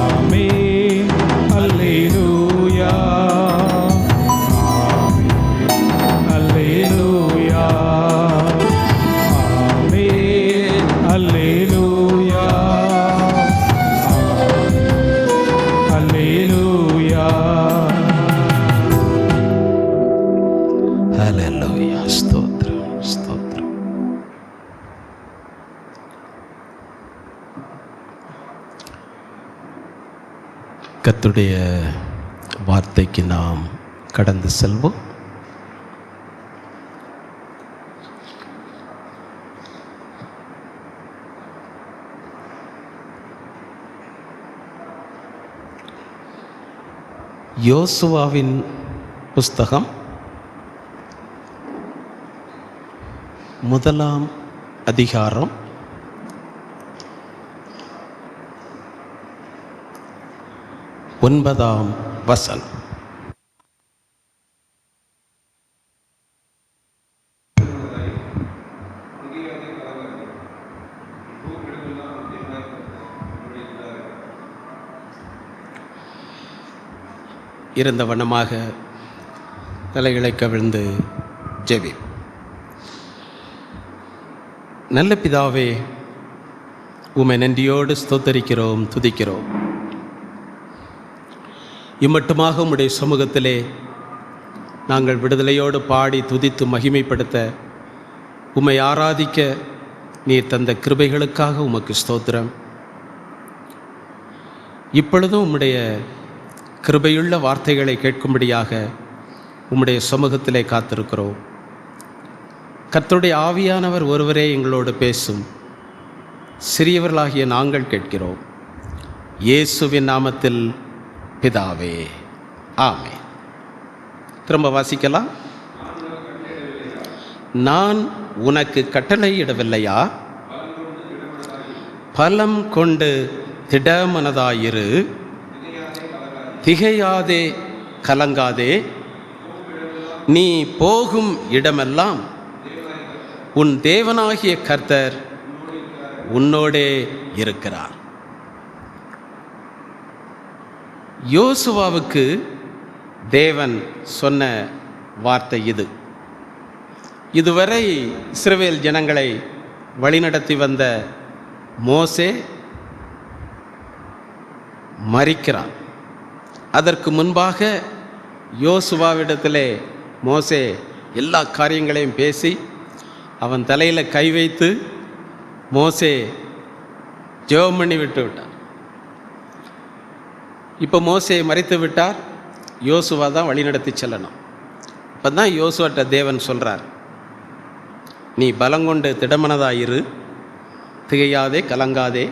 ஆமென் அல்லேலூயா. ஆமென் அல்லேலூயா. ஆமென் அல்லேலூயா. ஆமென் அல்லேலூயா. ஹல்லேலூயா. ஸ்தோத்திரம், ஸ்தோத்திரம். கர்த்தருடைய வார்த்தைக்கு நாம் கடந்து செல்வோம். யோசுவாவின் புஸ்தகம் 1 அதிகாரம் 9 வசனம். இருந்த வண்ணமாக தலைகளை கவிழ்ந்து ஜெபி. நல்ல பிதாவே, உம்மை நன்றியோடு ஸ்தோத்தரிக்கிறோம், துதிக்கிறோம். இம்மட்டுமாக உம்முடைய சமூகத்திலே நாங்கள் விடுதலையோடு பாடி துதித்து மகிமைப்படுத்த, உம்மை ஆராதிக்க நீர் தந்த கிருபைகளுக்காக உமக்கு ஸ்தோத்திரம். இப்பொழுதும் உம்முடைய கிருபையுள்ள வார்த்தைகளை கேட்கும்படியாக உம்முடைய சமூகத்திலே காத்திருக்கிறோம். கர்த்தருடைய ஆவியானவர் ஒருவரே எங்களோடு பேசும். சிறியவர்களாகிய நாங்கள் கேட்கிறோம். இயேசுவின் நாமத்தில் பிதாவே, ஆமென். திரும்ப வாசிக்கலாம். நான் உனக்கு கட்டளையிடவில்லையா? பலம் கொண்டு திடமனதாயிரு, திகையாதே, கலங்காதே. நீ போகும் இடமெல்லாம் உன் தேவனாகிய கர்த்தர் உன்னோடே இருக்கிறார். யோசுவாவுக்கு தேவன் சொன்ன வார்த்தை இது. இதுவரை இஸ்ரவேல் ஜனங்களை வழிநடத்தி வந்த மோசே மரிக்கிறான். அதற்கு முன்பாக யோசுவாவிடத்திலே மோசே எல்லா காரியங்களையும் பேசி அவன் தலையில் கை வைத்து மோசே ஜெபம் பண்ணி விட்டு விட்டார். இப்போ மோசே மரித்து விட்டார். யோசுவா தான் வழிநடத்தி செல்லணும். இப்போ தான் யோசுவாட்ட தேவன் சொல்கிறார், நீ பலங்கொண்டு திடமனதாயிரு, திகையாதே, கலங்காதே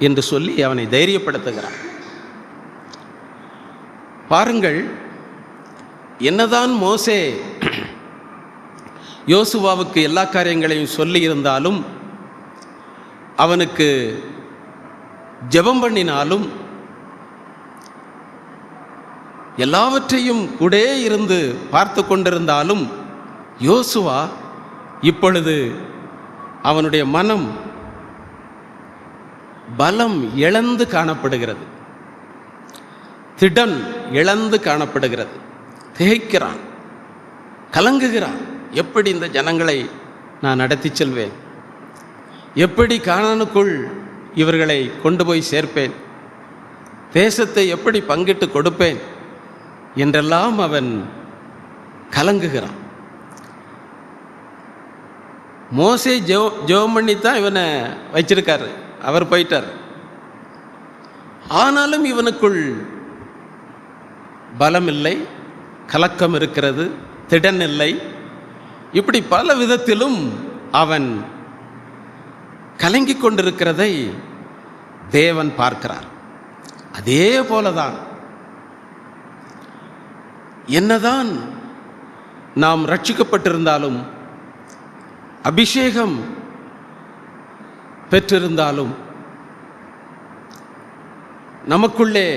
என்று சொல்லி அவனை தைரியப்படுத்துகிறான். பாருங்கள், என்னதான் மோசே யோசுவாவுக்கு எல்லா காரியங்களையும் சொல்லி இருந்தாலும், அவனுக்கு ஜெபம் பண்ணினாலும், எல்லாவற்றையும் கூட இருந்து பார்த்து கொண்டிருந்தாலும், யோசுவா இப்பொழுது அவனுடைய மனம் பலம் இழந்து காணப்படுகிறது, திடன் இழந்து காணப்படுகிறது. திகைக்கிறான், கலங்குகிறான். எப்படி இந்த ஜனங்களை நான் நடத்தி செல்வேன்? எப்படி கானானுக்குள் இவர்களை கொண்டு போய் சேர்ப்பேன்? தேசத்தை எப்படி பங்கிட்டு கொடுப்பேன் என்றெல்லாம் அவன் கலங்குகிறான். மோசே ஜெபம் பண்ணித்தான் இவனை வச்சிருக்காரு, அவர் போயிட்டார். ஆனாலும் இவனுக்குள் பலம் இல்லை, கலக்கம் இருக்கிறது, திடன் இல்லை. இப்படி பல விதத்திலும் அவன் கலங்கி கொண்டிருக்கிறதை தேவன் பார்க்கிறார். அதே போலதான் என்னதான் நாம் ரட்சிக்கப்பட்டிருந்தாலும், அபிஷேகம் பெற்றிருந்தாலும், நமக்குள்ளே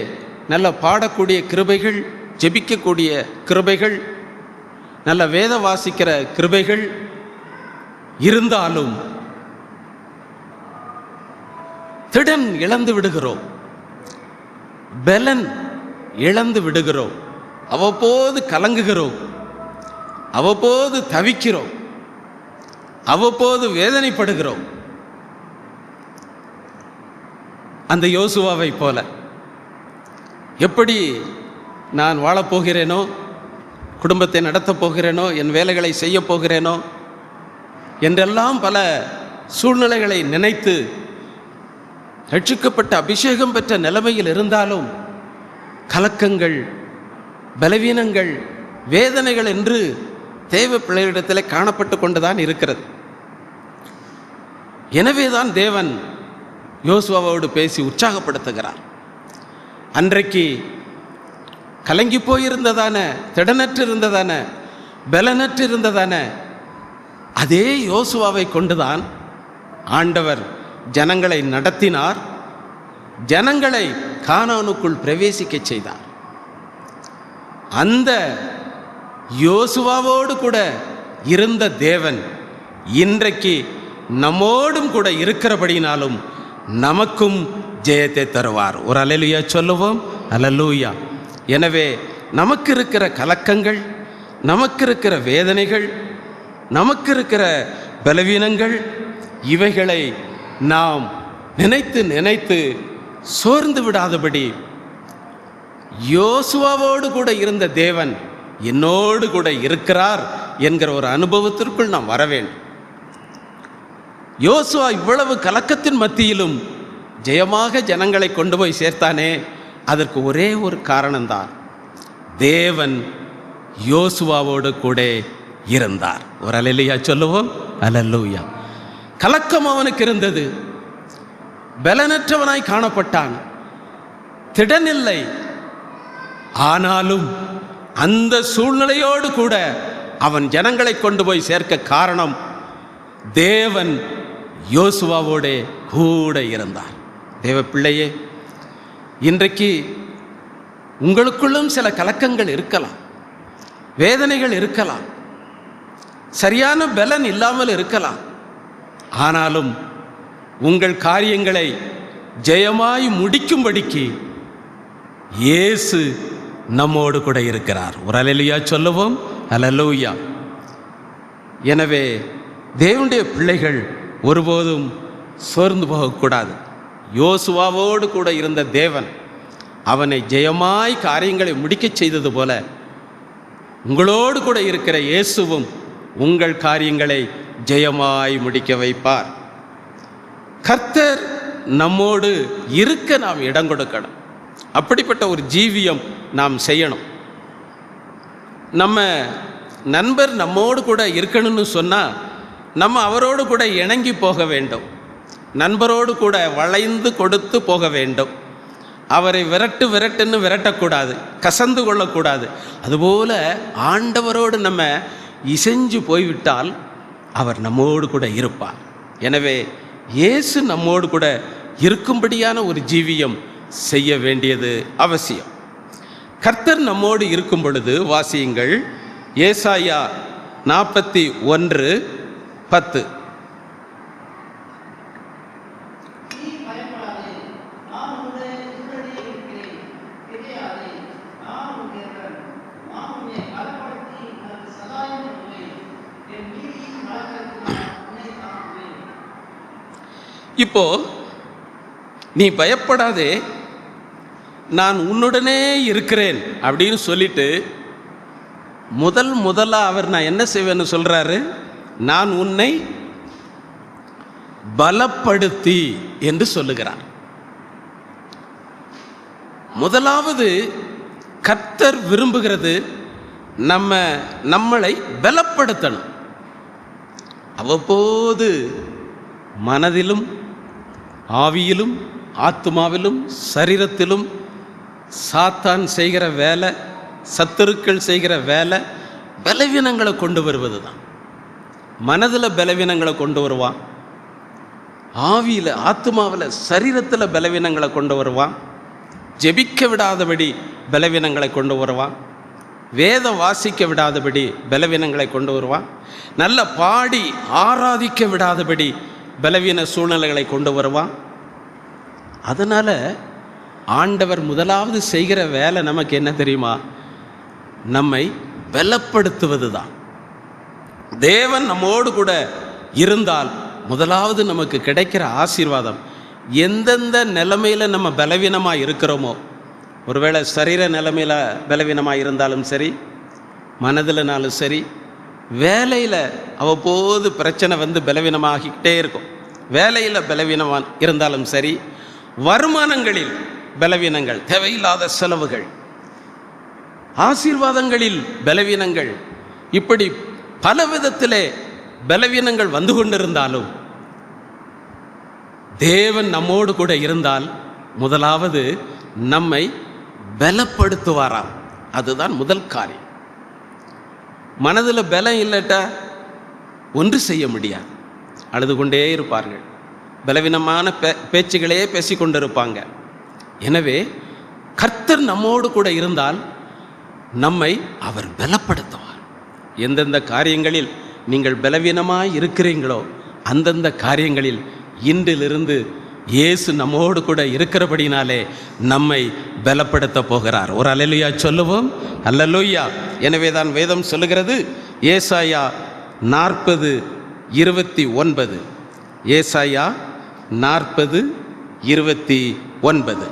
நல்ல பாடக்கூடிய கிருபைகள், ஜெபிக்கக்கூடிய கிருபைகள், நல்ல வேத வாசிக்கிற கிருபைகள் இருந்தாலும் திடன் இழந்து விடுகிறோம், பலன் இழந்து விடுகிறோம், அவ்வப்போது கலங்குகிறோம், அவ்வப்போது தவிக்கிறோம், அவ்வப்போது வேதனைப்படுகிறோம். அந்த யோசுவாவை போல எப்படி நான் வாழப்போகிறேனோ, குடும்பத்தை நடத்தப் போகிறேனோ, என் வேலைகளை செய்ய போகிறேனோ என்றெல்லாம் பல சூழ்நிலைகளை நினைத்து ரட்சிக்கப்பட்ட அபிஷேகம் பெற்ற நிலைமையில் இருந்தாலும் கலக்கங்கள், பலவீனங்கள், வேதனைகள் என்று தேவ பிள்ளைகளிடத்தில் காணப்பட்டு கொண்டுதான் இருக்கிறது. எனவேதான் தேவன் யோசுவாவோடு பேசி உற்சாகப்படுத்துகிறார். அன்றைக்கு கலங்கி போயிருந்ததான, திடனற்று இருந்ததான, பலனற்று இருந்ததான அதே யோசுவாவை கொண்டுதான் ஆண்டவர் ஜனங்களை நடத்தினார், ஜனங்களை கானானுக்குள் பிரவேசிக்க செய்தார். அந்த யோசுவாவோடு கூட இருந்த தேவன் இன்றைக்கு நம்மோடும் கூட இருக்கிறபடினாலும் நமக்கும் ஜெயத்தை தருவார். ஒரு அல்லேலூயா சொல்லுவோம். அல்லேலூயா. எனவே நமக்கு இருக்கிற கலக்கங்கள், நமக்கு இருக்கிற வேதனைகள், நமக்கு இருக்கிற பலவீனங்கள், இவைகளை நாம் நினைத்து நினைத்து சோர்ந்து விடாதபடி யோசுவாவோடு கூட இருந்த தேவன் என்னோடு கூட இருக்கிறார் என்கிற ஒரு அனுபவத்திற்குள் நாம் வர வேண்டும். யோசுவா இவ்வளவு கலக்கத்தின் மத்தியிலும் ஜெயமாக ஜனங்களை கொண்டு போய் சேர்த்தானே, அதற்கு ஒரே ஒரு காரணம்தான், தேவன் யோசுவாவோடு கூட இருந்தார். ஒரு அல்லேலூயா சொல்லுவோம். அல்லேலூயா. கலக்கம் அவனுக்கு இருந்தது, பலனற்றவனாய் காணப்பட்டான், திடனில்லை. ஆனாலும் அந்த சூழ்நிலையோடு கூட அவன் ஜனங்களை கொண்டு போய் சேர்க்க காரணம், தேவன் யோசுவாவோடு கூட இருந்தார். தேவ பிள்ளையே, இன்றைக்கு உங்களுக்குள்ளும் சில கலக்கங்கள் இருக்கலாம், வேதனைகள் இருக்கலாம், சரியான பலன் இல்லாமல் இருக்கலாம். ஆனாலும் உங்கள் காரியங்களை ஜெயமாய் முடிக்கும்படிக்கு இயேசு நம்மோடு கூட இருக்கிறார். ஒரு அல்லேலூயா சொல்லுவோம். அல்லேலூயா. எனவே தேவனுடைய பிள்ளைகள் ஒருபோதும் சோர்ந்து போகக்கூடாது. யோசுவாவோடு கூட இருந்த தேவன் அவனை ஜெயமாய் காரியங்களை முடிக்கச் செய்தது போல உங்களோடு கூட இருக்கிற இயேசுவும் உங்கள் காரியங்களை ஜெயமாய் முடிக்க வைப்பார். கர்த்தர் நம்மோடு இருக்க நாம் இடம் கொடுக்கணும். அப்படிப்பட்ட ஒரு ஜீவியம் நாம் செய்யணும். நம்ம நண்பர் நம்மோடு கூட இருக்கணும்னு சொன்னால் நம்ம அவரோடு கூட இணங்கி போக வேண்டும், நண்பரோடு கூட வளைந்து கொடுத்து போக வேண்டும். அவரை விரட்டுன்னு விரட்டக்கூடாது, கசந்து கொள்ளக்கூடாது. அதுபோல் ஆண்டவரோடு நம்ம இசைஞ்சு போய்விட்டால் அவர் நம்மோடு கூட இருப்பார். எனவே இயேசு நம்மோடு கூட இருக்கும்படியான ஒரு ஜீவியம் செய்ய வேண்டியது அவசியம். கர்த்தர் நம்மோடு இருக்கும் பொழுது வாசியுங்கள், ஏசாயா 41:10. இப்போ நீ பயப்படாதே, நான் உன்னுடனே இருக்கிறேன் அப்படின்னு சொல்லிட்டு முதல்ல அவர் நான் என்ன செய்வேன்னு சொல்றாரு, நான் உன்னை பலப்படுத்தி என்று சொல்லுகிறார். முதலாவது கர்த்தர் விரும்புகிறது நம்மளை பலப்படுத்தணும். அவ்வப்போது மனதிலும் ஆவியிலும் ஆத்மாவிலும் சரீரத்திலும் சாத்தான் செய்கிற வேலை, சத்துருக்கள் செய்கிற வேலை பலவீனங்களை கொண்டு வருவது தான். மனதில் பலவீனங்களை கொண்டு வருவான், ஆவியில் ஆத்மாவில் சரீரத்தில் பலவீனங்களை கொண்டு வருவான், ஜெபிக்க விடாதபடி பலவீனங்களை கொண்டு வருவான், வேதம் வாசிக்க விடாதபடி பலவீனங்களை கொண்டு வருவான், நல்ல பாடி ஆராதிக்க விடாதபடி பலவீன சூழ்நிலைகளை கொண்டு வருவான். அதனால் ஆண்டவர் முதலாவது செய்கிற வேலை நமக்கு என்ன தெரியுமா? நம்மை பலப்படுத்துவது தான். தேவன் நம்மோடு கூட இருந்தால் முதலாவது நமக்கு கிடைக்கிற ஆசீர்வாதம், எந்தெந்த நிலைமையில் நம்ம பலவீனமாக இருக்கிறோமோ, ஒருவேளை சரீர நிலைமையில் பலவீனமாக இருந்தாலும் சரி, மனதில்னாலும் சரி, வேலையில் அவ்வப்போது பிரச்சனை வந்து பலவீனமாகிக்கிட்டே இருக்கும், வேலையில் பலவீனமாக இருந்தாலும் சரி, வருமானங்களில் பலவீனங்கள், தேவையில்லாத செலவுகள், ஆசீர்வாதங்களில் பலவீனங்கள், இப்படி பல விதத்திலே பலவீனங்கள் வந்து கொண்டிருந்தாலும் தேவன் நம்மோடு கூட இருந்தால் முதலாவது நம்மை பலப்படுத்துவாராம். அதுதான் முதல் காரியம். மனதில் பலம் இல்லட்டா ஒன்று செய்ய முடியாது, அழுது கொண்டே இருப்பார்கள், பலவீனமான பேச்சுகளே பேசிக்கொண்டிருப்பாங்க. எனவே கர்த்தர் நம்மோடு கூட இருந்தால் நம்மை அவர் பலப்படுத்துவார். எந்தெந்த காரியங்களில் நீங்கள் பலவீனமாய் இருக்கிறீங்களோ அந்தந்த காரியங்களில் இன்றிலிருந்து இயேசு நம்மோடு கூட இருக்கிறபடினாலே நம்மை பலப்படுத்த போகிறார். ஒரு அல்லேலூயா சொல்லுவோம். அல்லேலூயா. எனவே தான் வேதம் சொல்லுகிறது, ஏசாயா 40:29, ஏசாயா 40:29,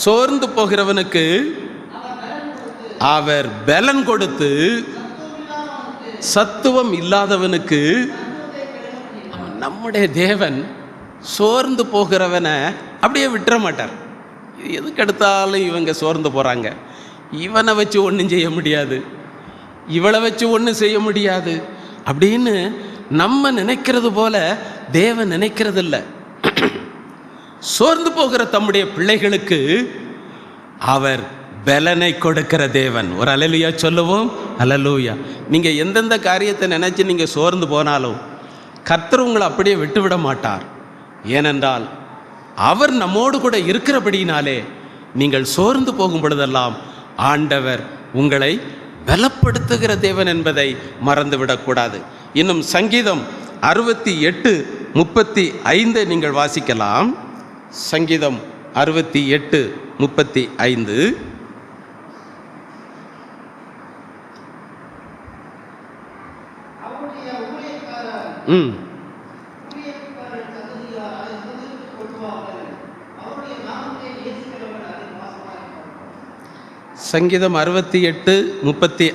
சோர்ந்து போகிறவனுக்கு அவர் பலன் கொடுத்து சத்துவம் இல்லாதவனுக்கு. நம்முடைய தேவன் சோர்ந்து போகிறவனை அப்படியே விட்டுற மாட்டார். எதுக்கு எடுத்தாலும் இவங்க சோர்ந்து போகிறாங்க, இவனை வச்சு ஒன்றும் செய்ய முடியாது, இவளை வச்சு ஒன்றும் செய்ய முடியாது அப்படின்னு நம்ம நினைக்கிறது போல தேவன் நினைக்கிறதில்ல. சோர்ந்து போகிற தம்முடைய பிள்ளைகளுக்கு அவர் பலனை கொடுக்கிற தேவன். ஒரு அல்லேலூயா சொல்லுவோம். அல்லேலூயா. நீங்கள் எந்தெந்த காரியத்தை நினச்சி நீங்கள் சோர்ந்து போனாலும் கர்த்தர் உங்களை அப்படியே விட்டுவிட மாட்டார். ஏனென்றால் அவர் நம்மோடு கூட இருக்கிறபடினாலே நீங்கள் சோர்ந்து போகும் பொழுதெல்லாம் ஆண்டவர் உங்களை பலப்படுத்துகிற தேவன் என்பதை மறந்துவிடக்கூடாது. இன்னும் சங்கீதம் 68:35 நீங்கள் வாசிக்கலாம். சங்கீதம் 68:35. சங்கீதம் 68:35.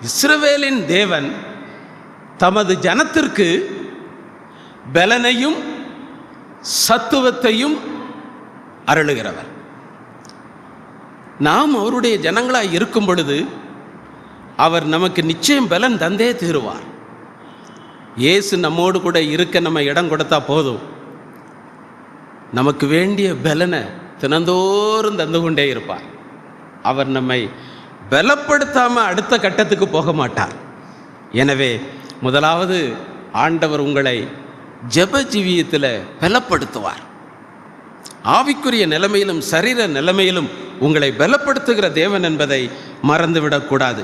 இஸ்ரவேலின் தேவன் தமது ஜனத்திற்கு பலனையும் சத்துவத்தையும் அருளுகிறவர். நாம் அவருடைய ஜனங்களாய் இருக்கும் பொழுது அவர் நமக்கு நிச்சயம் பலன் தந்தே தீருவார். இயேசு நம்மோடு கூட இருக்க நம்ம இடம் கொடுத்தா போதும், நமக்கு வேண்டிய பலனை தினந்தோறும் தந்து கொண்டே இருப்பார். அவர் நம்மை பலப்படுத்தாமல் அடுத்த கட்டத்துக்கு போக மாட்டார். எனவே முதலாவது ஆண்டவர் உங்களை ஜெப ஜீவியத்தில் பலப்படுத்துவார். ஆவிக்குரிய நிலைமையிலும் சரீர நிலைமையிலும் உங்களை பலப்படுத்துகிற தேவன் என்பதை மறந்துவிடக்கூடாது.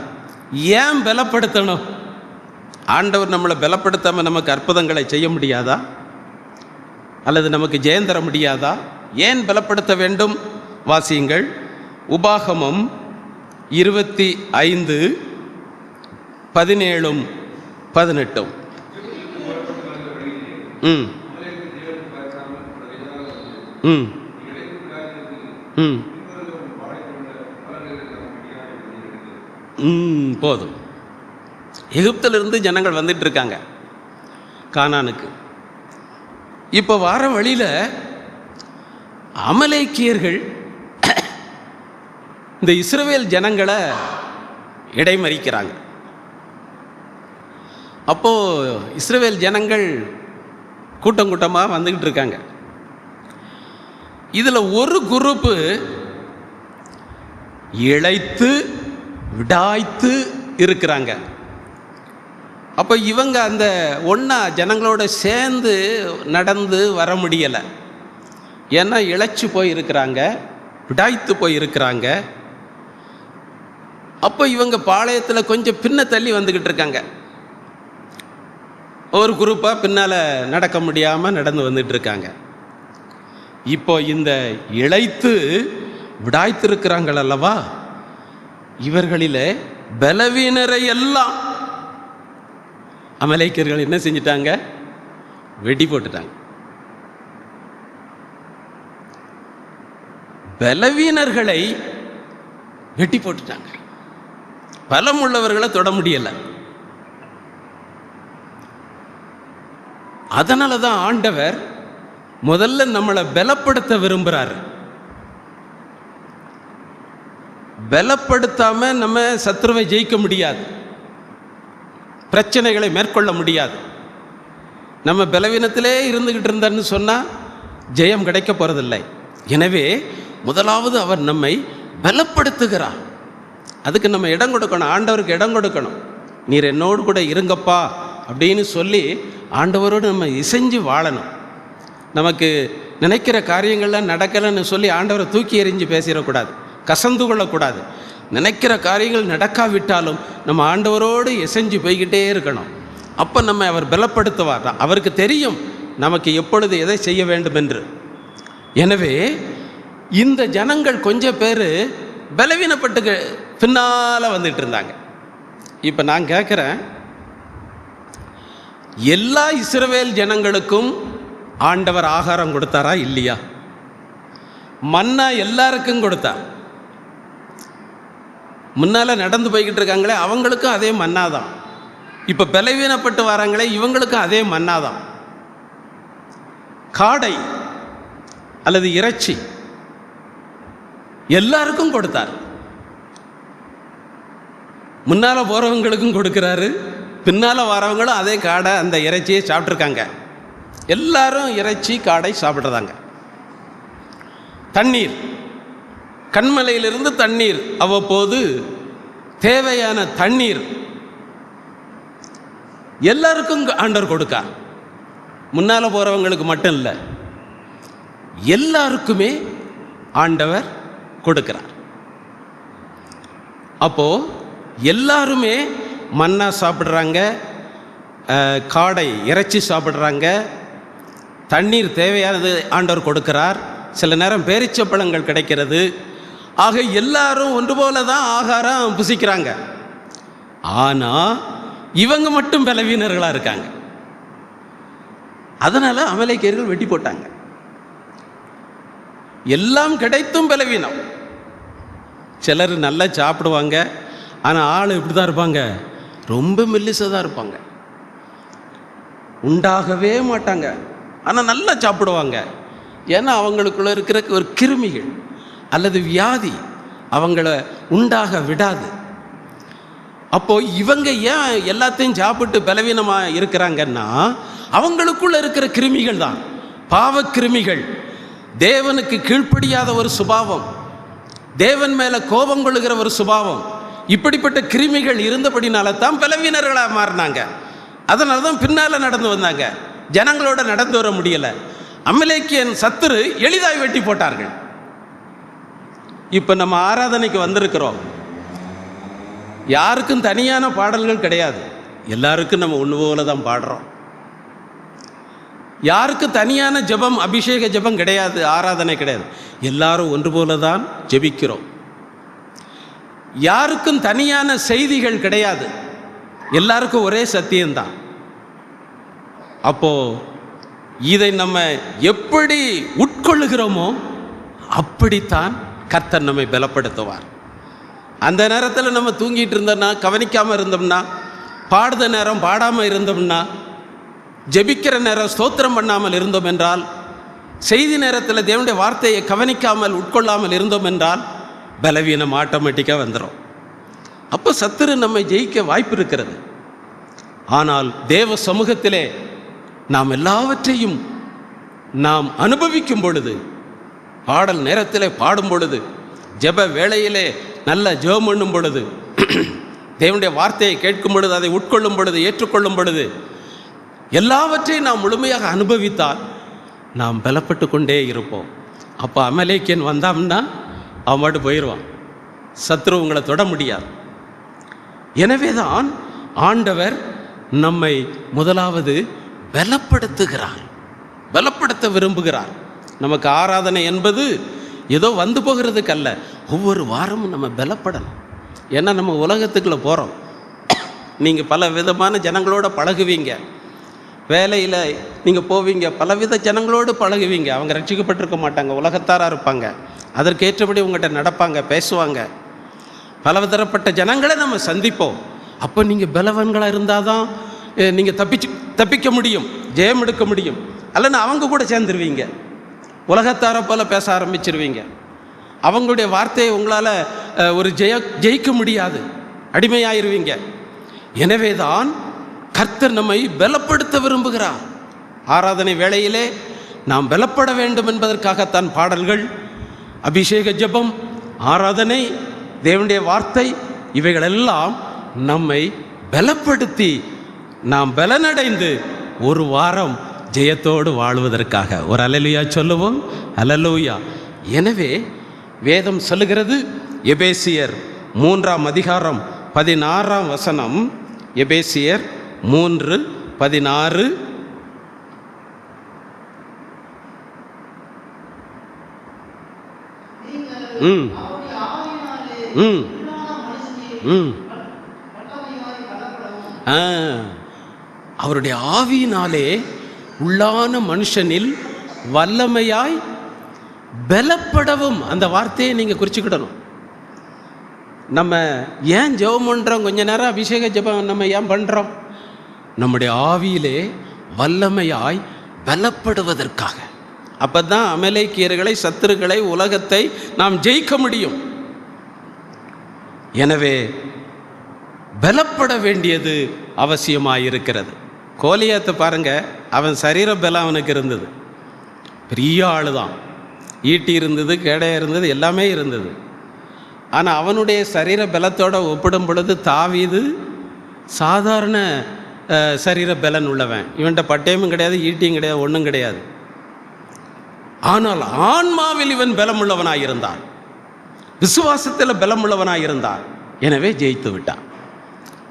ஏன் பலப்படுத்தணும்? ஆண்டவர் நம்மளை பலப்படுத்தாமல் நமக்கு அற்புதங்களை செய்ய முடியாதா? அல்லது நமக்கு ஜெயம் தர முடியாதா? ஏன் பலப்படுத்த வேண்டும்? வாசியுங்கள். உபாகமம் 25:17-18. போதும். எகிப்திலிருந்து ஜனங்கள் வந்துட்டு இருக்காங்க. கானானுக்கு. இப்போ வார வழியில் அமலேக்கியர்கள் இந்த இஸ்ரவேல் ஜனங்களை இடைமறிக்கிறாங்க. அப்போது இஸ்ரவேல் ஜனங்கள் கூட்டம் கூட்டமாக வந்துக்கிட்டு இருக்காங்க. இதில் ஒரு குரூப்பு இளைத்து விடாய்த்து இருக்கிறாங்க. அப்போ இவங்க அந்த ஒன்றா ஜனங்களோட சேர்ந்து நடந்து வர முடியலை. ஏன்னா இளைச்சு போய் இருக்கிறாங்க, விடாய்த்து போய் இருக்கிறாங்க. அப்போ இவங்க பாளையத்தில் கொஞ்சம் பின்ன தள்ளி வந்துக்கிட்டு இருக்காங்க. ஒரு குரூப்பாக பின்னால் நடக்க முடியாமல் நடந்து வந்துட்டு இருக்காங்க. இப்போ இந்த இளைத்து விடாய்த்து இருக்கிறாங்கள் அல்லவா, இவர்களில் பலவீனரை எல்லாம் அமலேக்கியர்கள் என்ன செஞ்சிட்டாங்க? வெட்டி போட்டுட்டாங்க. பலவீனர்களை வெட்டி போட்டுட்டாங்க. பலம் உள்ளவர்களை தொட முடியலை. அதனால தான் ஆண்டவர் முதல்ல நம்மளை பலப்படுத்த விரும்புகிறார். பலப்படுத்தாம நம்ம சத்ருவை ஜெயிக்க முடியாது, பிரச்சனைகளை மேற்கொள்ள முடியாது. நம்ம பலவீனத்திலே இருந்துக்கிட்டு இருந்தோன்னு சொன்னால் ஜெயம் கிடைக்க போகிறதில்லை. எனவே முதலாவது அவர் நம்மை பலப்படுத்துகிறார். அதுக்கு நம்ம இடம் கொடுக்கணும், ஆண்டவருக்கு இடம் கொடுக்கணும். நீர் என்னோடு கூட இருங்கப்பா அப்படின்னு சொல்லி ஆண்டவரோடு நம்ம இசைஞ்சு வாழணும். நமக்கு நினைக்கிற காரியங்கள்லாம் நடக்கலைன்னு சொல்லி ஆண்டவரை தூக்கி எறிஞ்சு பேசிடக்கூடாது, கசந்து கொள்ளக்கூடாது. நினைக்கிற காரியங்கள் நடக்காவிட்டாலும் நம்ம ஆண்டவரோடு இசைஞ்சு போய்கிட்டே இருக்கணும். அப்போ நம்ம அவர் பலப்படுத்துவார். அவருக்கு தெரியும் நமக்கு எப்பொழுது எதை செய்ய வேண்டும் என்று. எனவே இந்த ஜனங்கள் கொஞ்சம் பேர் பலவீனப்பட்டு பின்னால் வந்துட்டு இருந்தாங்க. இப்போ நான் கேட்குறேன், எல்லா இஸ்ரவேல் ஜனங்களுக்கும் ஆண்டவர் ஆகாரம் கொடுத்தாரா இல்லையா? மன்னா எல்லாருக்கும் கொடுத்தார். முன்னால் நடந்து போய்கிட்டு இருக்காங்களே அவங்களுக்கும் அதே மன்னாதான். இப்போ பலவீனப்பட்டு வராங்களே இவங்களுக்கும் அதே மன்னாதான். காடை அல்லது இறைச்சி எல்லாருக்கும் கொடுத்தார். முன்னால் போகிறவங்களுக்கும் கொடுக்குறாரு, பின்னால் வரவங்களும் அதே காடை அந்த இறைச்சியை சாப்பிட்ருக்காங்க. எல்லாரும் இறைச்சி காடை சாப்பிட்றதாங்க. தண்ணீர், கண்மலையிலிருந்து தண்ணீர், அவ்வப்போது தேவையான தண்ணீர் எல்லாருக்கும் ஆண்டவர் கொடுக்கார். முன்னால் போகிறவங்களுக்கு மட்டும் இல்லை, எல்லாருக்குமே ஆண்டவர் கொடுக்கிறார். அப்போது எல்லாருமே மன்னா சாப்பிட்றாங்க, காடை இறைச்சி சாப்பிட்றாங்க, தண்ணீர் தேவையானது ஆண்டவர் கொடுக்கிறார். சில நேரம் பேரிச்சப்பழங்கள் கிடைக்கிறது. ஆக எல்லாரும் ஒன்று போல தான் ஆகாரம் புசிக்கிறாங்க. ஆனால் இவங்க மட்டும் பலவீனர்களாக இருக்காங்க. அதனால் அமலேக்கியர்கள் வெட்டி போட்டாங்க. எல்லாம் கிடைத்தும் பலவீனம். சிலர் நல்லா சாப்பிடுவாங்க, ஆனால் ஆள் இப்படி தான் இருப்பாங்க, ரொம்ப மெல்லிசதாக இருப்பாங்க, உண்டாகவே மாட்டாங்க. ஆனால் நல்லா சாப்பிடுவாங்க. ஏன்னா அவங்களுக்குள்ள இருக்கிற ஒரு கிருமிகள் அல்லது வியாதி அவங்கள உண்டாக விடாது. அப்போது இவங்க ஏன் எல்லாத்தையும் சாப்பிட்டு பலவீனமாக இருக்கிறாங்கன்னா அவங்களுக்குள்ள இருக்கிற கிருமிகள் தான், பாவ கிருமிகள். தேவனுக்கு கீழ்ப்படியாத ஒரு சுபாவம், தேவன் மேலே கோபம் கொள்ளுகிற ஒரு சுபாவம், இப்படிப்பட்ட கிருமிகள் இருந்தபடினால தான் பலவீனர்களாக மாறினாங்க. அதனால தான் பின்னால் நடந்து வந்தாங்க, ஜனங்களோட நடந்து வர முடியலை. அமலேக்கியன் சத்துரு எளிதாய் வெட்டி போட்டார்கள். இப்போ நம்ம ஆராதனைக்கு வந்திருக்கிறோம். யாருக்கும் தனியான பாடல்கள் கிடையாது, எல்லாருக்கும் நம்ம ஒன்று போல தான் பாடுறோம். யாருக்கும் தனியான ஜெபம், அபிஷேக ஜெபம் கிடையாது, ஆராதனை கிடையாது, எல்லாரும் ஒன்று போல தான் ஜெபிக்கிறோம். யாருக்கும் தனியான செய்திகள் கிடையாது, எல்லாருக்கும் ஒரே சத்தியம்தான். அப்போ இதை நம்ம எப்படி உட்கொள்ளுகிறோமோ அப்படித்தான் கர்த்தர் நம்மை பலப்படுத்துவார். அந்த நேரத்தில் நம்ம தூங்கிட்டு இருந்தோம்னா, கவனிக்காமல் இருந்தோம்னா, பாடுத நேரம் பாடாமல் இருந்தோம்னா ஜெபிக்கிற நேரம் ஸ்தோத்திரம் பண்ணாமல் இருந்தோம் என்றால், செய்தி நேரத்தில் தேவனுடைய வார்த்தையை கவனிக்காமல் உட்கொள்ளாமல் இருந்தோம் என்றால் பலவீனம் ஆட்டோமேட்டிக்காக வந்துடும். அப்போ சத்துரு நம்மை ஜெயிக்க வாய்ப்பு இருக்கிறது. ஆனால் தேவ சமூகத்திலே நாம் எல்லாவற்றையும் நாம் அனுபவிக்கும் பொழுது, பாடல் நேரத்திலே பாடும் பொழுது, ஜெப வேளையிலே நல்ல ஜெபம் பண்ணும் பொழுது, தேவனுடைய வார்த்தையை கேட்கும் பொழுது, அதை உட்கொள்ளும் பொழுது, ஏற்றுக்கொள்ளும் பொழுது, எல்லாவற்றையும் நாம் முழுமையாக அனுபவித்தால் நாம் பலப்பட்டு கொண்டே இருப்போம். அப்போ அமலேக்கியன் வந்தான்னா அவன் மட்டும் போயிடுவான், சத்ரு உங்களை தொட முடியாது. எனவே தான் ஆண்டவர் நம்மை முதலாவது பலப்படுத்துகிறார், பலப்படுத்த விரும்புகிறார். நமக்கு ஆராதனை என்பது ஏதோ வந்து போகிறதுக்கு அல்ல, ஒவ்வொரு வாரமும் நம்ம பலப்படணும். ஏன்னா நம்ம உலகத்துக்குள்ளே போகிறோம். நீங்கள் பல விதமான ஜனங்களோட பழகுவீங்க, வேலையில் நீங்கள் போவீங்க, பலவித ஜனங்களோடு பழகுவீங்க. அவங்க ரட்சிக்கப்பட்டிருக்க மாட்டாங்க, உலகத்தாராக இருப்பாங்க, அதற்கேற்றபடி உங்கள்கிட்ட நடப்பாங்க, பேசுவாங்க. பலதரப்பட்ட ஜனங்களை நம்ம சந்திப்போம். அப்போ நீங்கள் பலவன்களாக இருந்தால் தான் நீங்கள் தப்பிக்க முடியும், ஜெயம் எடுக்க முடியும். அல்லனா அவங்க கூட சேர்ந்துருவீங்க, உலகத்தாரை போல் பேச ஆரம்பிச்சிருவீங்க. அவங்களுடைய வார்த்தையை உங்களால் ஒரு ஜெயிக்க முடியாது, அடிமையாயிருவீங்க. எனவே தான் கர்த்தர் நம்மை பலப்படுத்த விரும்புகிறார். ஆராதனை வேளையிலே நாம் பலப்பட வேண்டும் என்பதற்காகத்தான் பாடல்கள், அபிஷேக ஜெபம், ஆராதனை, தேவனுடைய வார்த்தை, இவைகளெல்லாம் நம்மை பலப்படுத்தி நாம் பலனடைந்து ஒரு வாரம் ஜெயத்தோடு வாழ்வதற்காக. ஒரு அல்லேலூயா சொல்லுவோம், அல்லேலூயா. எனவே வேதம் சொல்லுகிறது, எபேசியர் 3ஆம் அதிகாரம் 16ஆம் வசனம், எபேசியர் 3:16, அவருடைய ஆவியினாலே உள்ளான மனுஷனில் வல்லமையாய் பலப்படவும். அந்த வார்த்தையை நீங்கள் குறிச்சுக்கிடணும். நம்ம ஏன் ஜெபம் பண்ணுறோம்? கொஞ்ச நேரம் அபிஷேக ஜெபம் நம்ம ஏன் பண்ணுறோம்? நம்முடைய ஆவியிலே வல்லமையாய் பலப்படுவதற்காக. அப்போ தான் அமலேக்கியர்களை, சத்துருக்களை, உலகத்தை நாம் ஜெயிக்க முடியும். எனவே பலப்பட வேண்டியது அவசியமாயிருக்கிறது. கோலியாத்தை பாருங்க, அவன் சரீர பலம் அவனுக்கு இருந்தது, பெரிய ஆள் தான், ஈட்டி இருந்தது, கேடை இருந்தது, எல்லாமே இருந்தது. ஆனால் அவனுடைய சரீர பலத்தோடு ஒப்பிடும் பொழுது தாவீது சாதாரண சரீர பலன் உள்ளவன். இவன்கிட்ட பட்டயமும் கிடையாது, ஈட்டியும் கிடையாது, ஒன்றும் கிடையாது. ஆனால் ஆன்மாவில் இவன் பலம் உள்ளவனாயிருந்தான், விசுவாசத்தில் பலம் உள்ளவனாயிருந்தான். எனவே ஜெயித்து விட்டான்.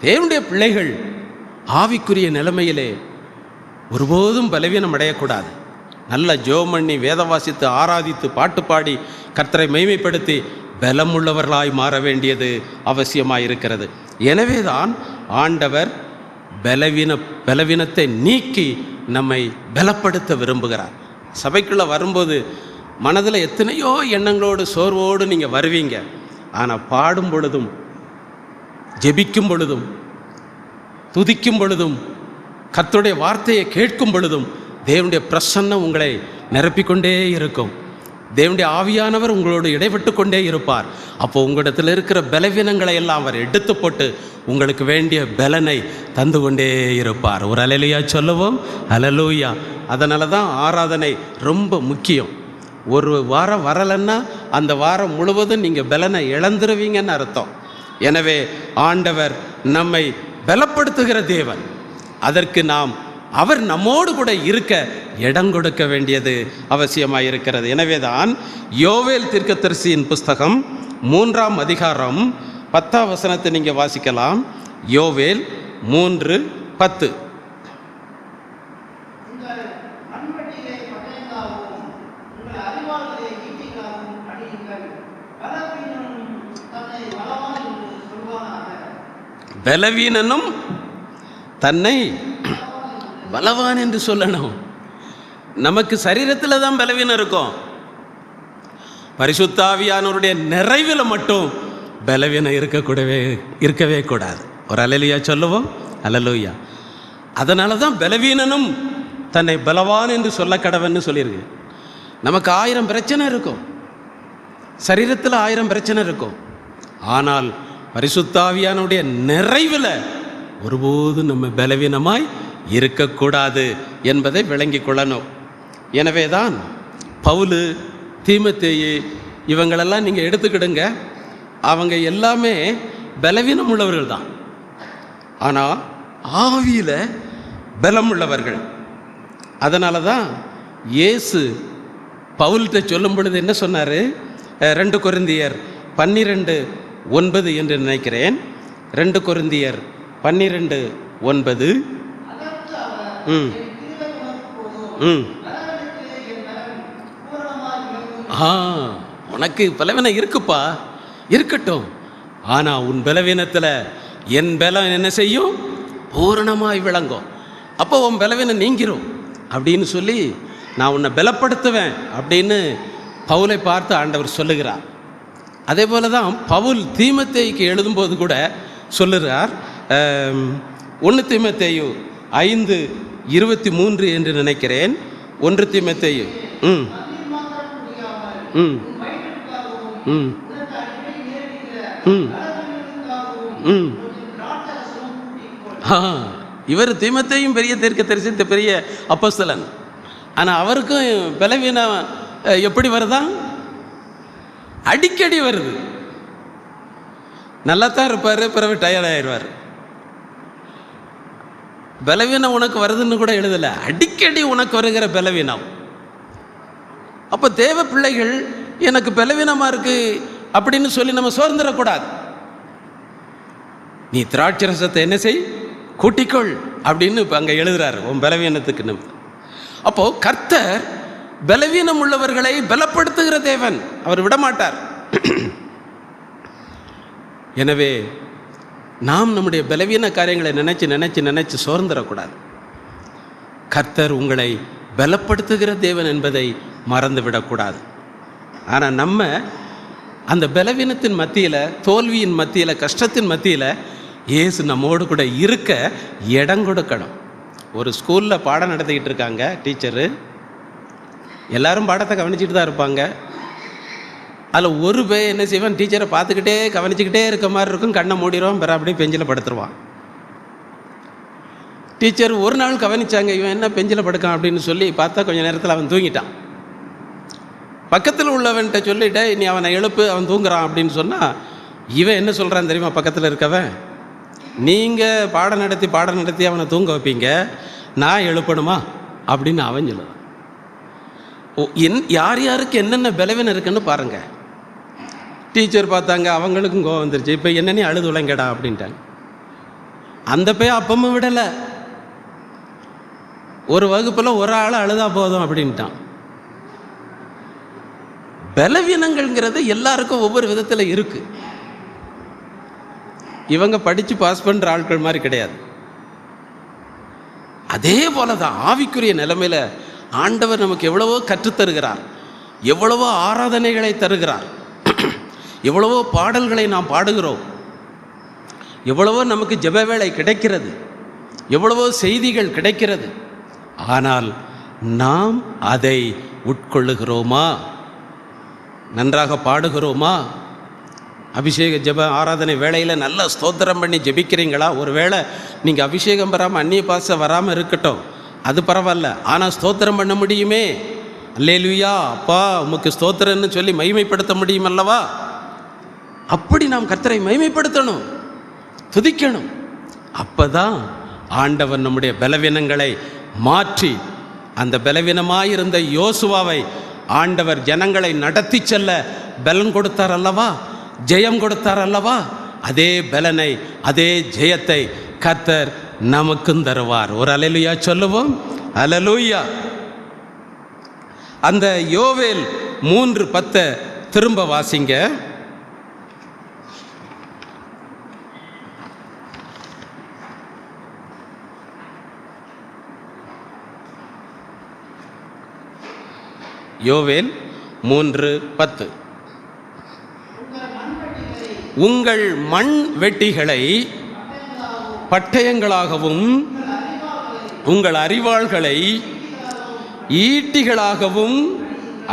தேவனுடைய பிள்ளைகள் ஆவிக்குரிய நிலைமையிலே ஒருபோதும் பலவீனம் அடையக்கூடாது. நல்ல ஜெபம் பண்ணி, வேத வாசித்து, ஆராதித்து, பாட்டு பாடி, கர்த்தரை மகிமைப்படுத்தி பலம் உள்ளவர்களாய் மாற வேண்டியது அவசியமாயிருக்கிறது. எனவே தான் ஆண்டவர் பலவீனத்தை நீக்கி நம்மை பலப்படுத்த விரும்புகிறார். சபைக்குள்ளே வரும்போது மனதில் எத்தனையோ எண்ணங்களோடு, சோர்வோடு நீங்கள் வருவீங்க. ஆனால் பாடும் பொழுதும், ஜெபிக்கும் பொழுதும், துதிக்கும் பொழுதும், கர்த்தருடைய வார்த்தையை கேட்கும் பொழுதும் தேவனுடைய பிரசன்னம் உங்களை நிரப்பிக்கொண்டே இருக்கும். தேவனுடைய ஆவியானவர் உங்களோடு இடைப்பட்டு கொண்டே இருப்பார். அப்போ உங்களிடத்தில் இருக்கிற பலவீனங்களை எல்லாம் அவர் எடுத்து போட்டு உங்களுக்கு வேண்டிய பலனை தந்து கொண்டே இருப்பார். ஒரு அல்லேலூயா சொல்லுவோம், அல்லேலூயா. அதனால தான் ஆராதனை ரொம்ப முக்கியம். ஒரு வாரம் வரலைன்னா அந்த வாரம் முழுவதும் நீங்கள் பலனை இழந்துருவீங்கன்னு அர்த்தம். எனவே ஆண்டவர் நம்மை பலப்படுத்துகிற தேவன். அதற்கு அவர் நம்மோடு கூட இருக்க இடம் கொடுக்க வேண்டியது அவசியமாக இருக்கிறது. எனவே தான் யோவேல் தீர்க்கதரிசியின் புஸ்தகம் 3ஆம் அதிகாரம் 10ஆம் வசனத்தை நீங்கள் வாசிக்கலாம். யோவேல் 3:10. பலவீனனும் தன்னை பலவான் என்று சொல்லணும். நமக்கு சரீரத்தில் தான் பலவீனம் இருக்கும், பரிசுத்த ஆவியானவருடைய நிறைவில் மட்டும் பலவீனம் இருக்கவே கூடாது. ஒரு அல்லேலூயா சொல்லுவோம், அல்லேலூயா. அதனால தான் பலவீனனும் தன்னை பலவான் என்று சொல்ல கடவன்னு சொல்லியிருக்கு. நமக்கு 1000 பிரச்சனை இருக்கும், சரீரத்தில் 1000 பிரச்சனை இருக்கும். ஆனால் பரிசுத்தாவியானுடைய நிறைவில் ஒருபோதும் நம்ம பலவீனமாய் இருக்கக்கூடாது என்பதை விளங்கி கொள்ளணும். எனவே தான் பவுலு, தீமோத்தேயு இவங்களெல்லாம் நீங்கள் எடுத்துக்கிடுங்க, அவங்க எல்லாமே பலவீனம் உள்ளவர்கள் தான். ஆனால் ஆவியில் பலம் உள்ளவர்கள். அதனால தான் இயேசு பவுல்கிட்ட சொல்லும் பொழுது என்ன சொன்னார்? 2 கொரிந்தியர் 12:9 என்று நினைக்கிறேன். 2 கொரிந்தியர் 12:9. உனக்கு பலவீனம் இருக்குப்பா, இருக்கட்டும். ஆனால் உன் பலவீனத்தில் என் பலம் என்ன செய்யும்? பூரணமாய் விளங்கும். அப்போ உன் பலவீனம் நீங்கிரும் அப்படின்னு சொல்லி நான் உன்னை பலப்படுத்துவேன் அப்படின்னு பவுலை பார்த்து ஆண்டவர் சொல்லுகிறார். அதே போல தான் பவுல் தீமோத்தேயுக்கு எழுதும்போது கூட சொல்லுகிறார். 1 தீமோத்தேயு 5:23 என்று நினைக்கிறேன். 1 தீமோத்தேயு இவர் தீமோத்தேயும் பெரிய தீர்க்கதரிசி, பெரிய அப்போஸ்தலன். ஆனால் அவருக்கும் பலவீனம் எப்படி வருதா? அடிக்கடி வருது. நல்லா தான் இருப்பார், பிறகு டயர்ட் ஆயிடுவார். பலவீனம் உனக்கு வருதுன்னு கூட எழுதலை, அடிக்கடி உனக்கு வருகிற பலவீனம். அப்போ தேவ பிள்ளைகள் எனக்கு பலவீனமாக இருக்குது அப்படின்னு சொல்லி நம்ம சோர்ந்துடக்கூடாது. நீ திராட்சை ரசத்தை என்ன செய்? கூட்டிக்கொள் அப்படின்னு இப்போ அங்கே எழுதுறாரு உன் பலவீனத்துக்கு. அப்போது கர்த்தர் பலவீனம் உள்ளவர்களை பலப்படுத்துகிற தேவன், அவர் விடமாட்டார். எனவே நாம் நம்முடைய பலவீன காரியங்களை நினைச்சு நினைச்சு நினைச்சு சோர்ந்துடக்கூடாது. கர்த்தர் உங்களை பலப்படுத்துகிற தேவன் என்பதை மறந்து விடக்கூடாது. ஆனால் நம்ம அந்த பலவீனத்தின் மத்தியில், தோல்வியின் மத்தியில், கஷ்டத்தின் மத்தியில் இயேசு நம்மோடு கூட இருக்க இடம் கொடுக்கணும். ஒரு ஸ்கூலில் பாடம் நடத்திக்கிட்டு இருக்காங்க டீச்சரு, எல்லாரும் பாடத்தை கவனிச்சுட்டு தான் இருப்பாங்க. அதில் ஒரு பேர் என்ன செய்வான்? டீச்சரை பார்த்துக்கிட்டே கவனிச்சுக்கிட்டே இருக்க மாதிரி இருக்கும், கண்ணை மூடிடுவான், பிற அப்படியே பெஞ்சில் படுத்துருவான். டீச்சர் ஒரு நாள் கவனித்தாங்க, இவன் என்ன பெஞ்சில் படுக்கான் அப்படின்னு சொல்லி பார்த்தா கொஞ்சம் நேரத்தில் அவன் தூங்கிட்டான். பக்கத்தில் உள்ளவன்கிட்ட சொல்லிவிட்ட நீ அவனை எழுப்பு, அவன் தூங்குறான் அப்படின்னு சொன்னால் இவன் என்ன சொல்கிறான் தெரியுமா? பக்கத்தில் இருக்கவன், நீங்கள் பாடம் நடத்தி அவனை தூங்க வைப்பீங்க, நான் எழுப்பணுமா அப்படின்னு அவன் சொல்லுவான். யார் யாருக்கு என்னென்ன பலவீனம் இருக்குன்னு பாருங்கள். டீச்சர் பார்த்தாங்க, அவங்களுக்கும் கோவம் வந்துருச்சு. இப்போ என்னென்ன அழுது உலங்கடா அப்படின்ட்டாங்க. அந்த பையன் அப்பமும் விடலை, ஒரு வகுப்பில் ஒரு ஆள் அழுதா போதும் அப்படின்ட்டான். பலவீனங்கள்ங்கிறது எல்லாருக்கும் ஒவ்வொரு விதத்தில் இருக்குது. இவங்க படித்து பாஸ் பண்ணுற ஆட்கள் மாதிரி கிடையாது. அதே போல தான் ஆவிக்குரிய நிலைமையில் ஆண்டவர் நமக்கு எவ்வளவோ கற்றுத்தருகிறார், எவ்வளவோ ஆராதனைகளை தருகிறார், எவ்வளவோ பாடல்களை நாம் பாடுகிறோம், எவ்வளவோ நமக்கு ஜெப வேளை கிடைக்கிறது, எவ்வளவோ செய்திகள் கிடைக்கிறது. ஆனால் நாம் அதை உட்கொள்ளுகிறோமா? நன்றாக பாடுகிறோமா? அபிஷேக ஜெப ஆராதனை வேளையில் நல்ல ஸ்தோத்திரம் பண்ணி ஜெபிக்கிறீங்களா? ஒரு வேளை நீங்கள் அபிஷேகம் பெறாமல் அந்நிய பாச வராமல் இருக்கட்டும், அது பரவாயில்ல. ஆனால் ஸ்தோத்திரம் பண்ண முடியுமே. அல்லேலூயா அப்பா உமக்கு ஸ்தோத்திரன்னு சொல்லி மகிமைப்படுத்த முடியும் அல்லவா? அப்படி நாம் கர்த்தரை மகிமைப்படுத்தணும், துதிக்கணும். அப்போ தான் ஆண்டவர் நம்முடைய பலவீனங்களை மாற்றி, அந்த பலவீனமாயிருந்த யோசுவாவை ஆண்டவர் ஜனங்களை நடத்தி செல்ல பலன் கொடுத்தார் அல்லவா, ஜெயம் கொடுத்தார் அல்லவா? அதே பலனை, அதே ஜெயத்தை கர்த்தர் நமக்கும் தருவார். ஒரு அல்லேலூயா சொல்லுவோம். அல்லேலூயா. அந்த யோவேல் 3:10 திரும்ப வாசிங்க. யோவேல் 3:10. உங்கள் மண் வெட்டிகளை பட்டயங்களாகவும் உங்கள் அரிவாள்களை ஈட்டிகளாகவும்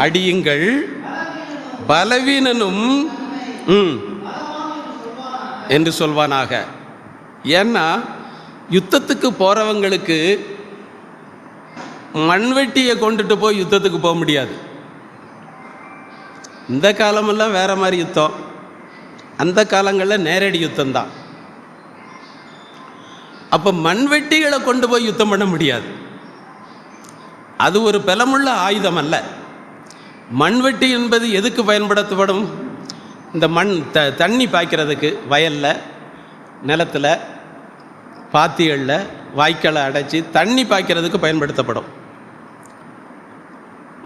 அடியுங்கள், பலவீனனும் என்று சொல்வானாக. ஏன்னா யுத்தத்துக்கு போகிறவங்களுக்கு மண்வெட்டியை கொண்டுட்டு போய் யுத்தத்துக்கு போக முடியாது. இந்த காலமெல்லாம் வேறு மாதிரி யுத்தம், அந்த காலங்களில் நேரடி யுத்தம்தான். அப்போ மண்வெட்டிகளை கொண்டு போய் யுத்தம் பண்ண முடியாது. அது ஒரு பலமுள்ள ஆயுதம் அல்ல. மண்வெட்டி என்பது எதுக்கு பயன்படுத்தப்படும்? இந்த மண் தண்ணி பாய்க்கிறதுக்கு, வயலில், நிலத்தில், பாத்திகளில் வாய்க்காலை அடைச்சி தண்ணி பாய்க்கிறதுக்கு பயன்படுத்தப்படும்.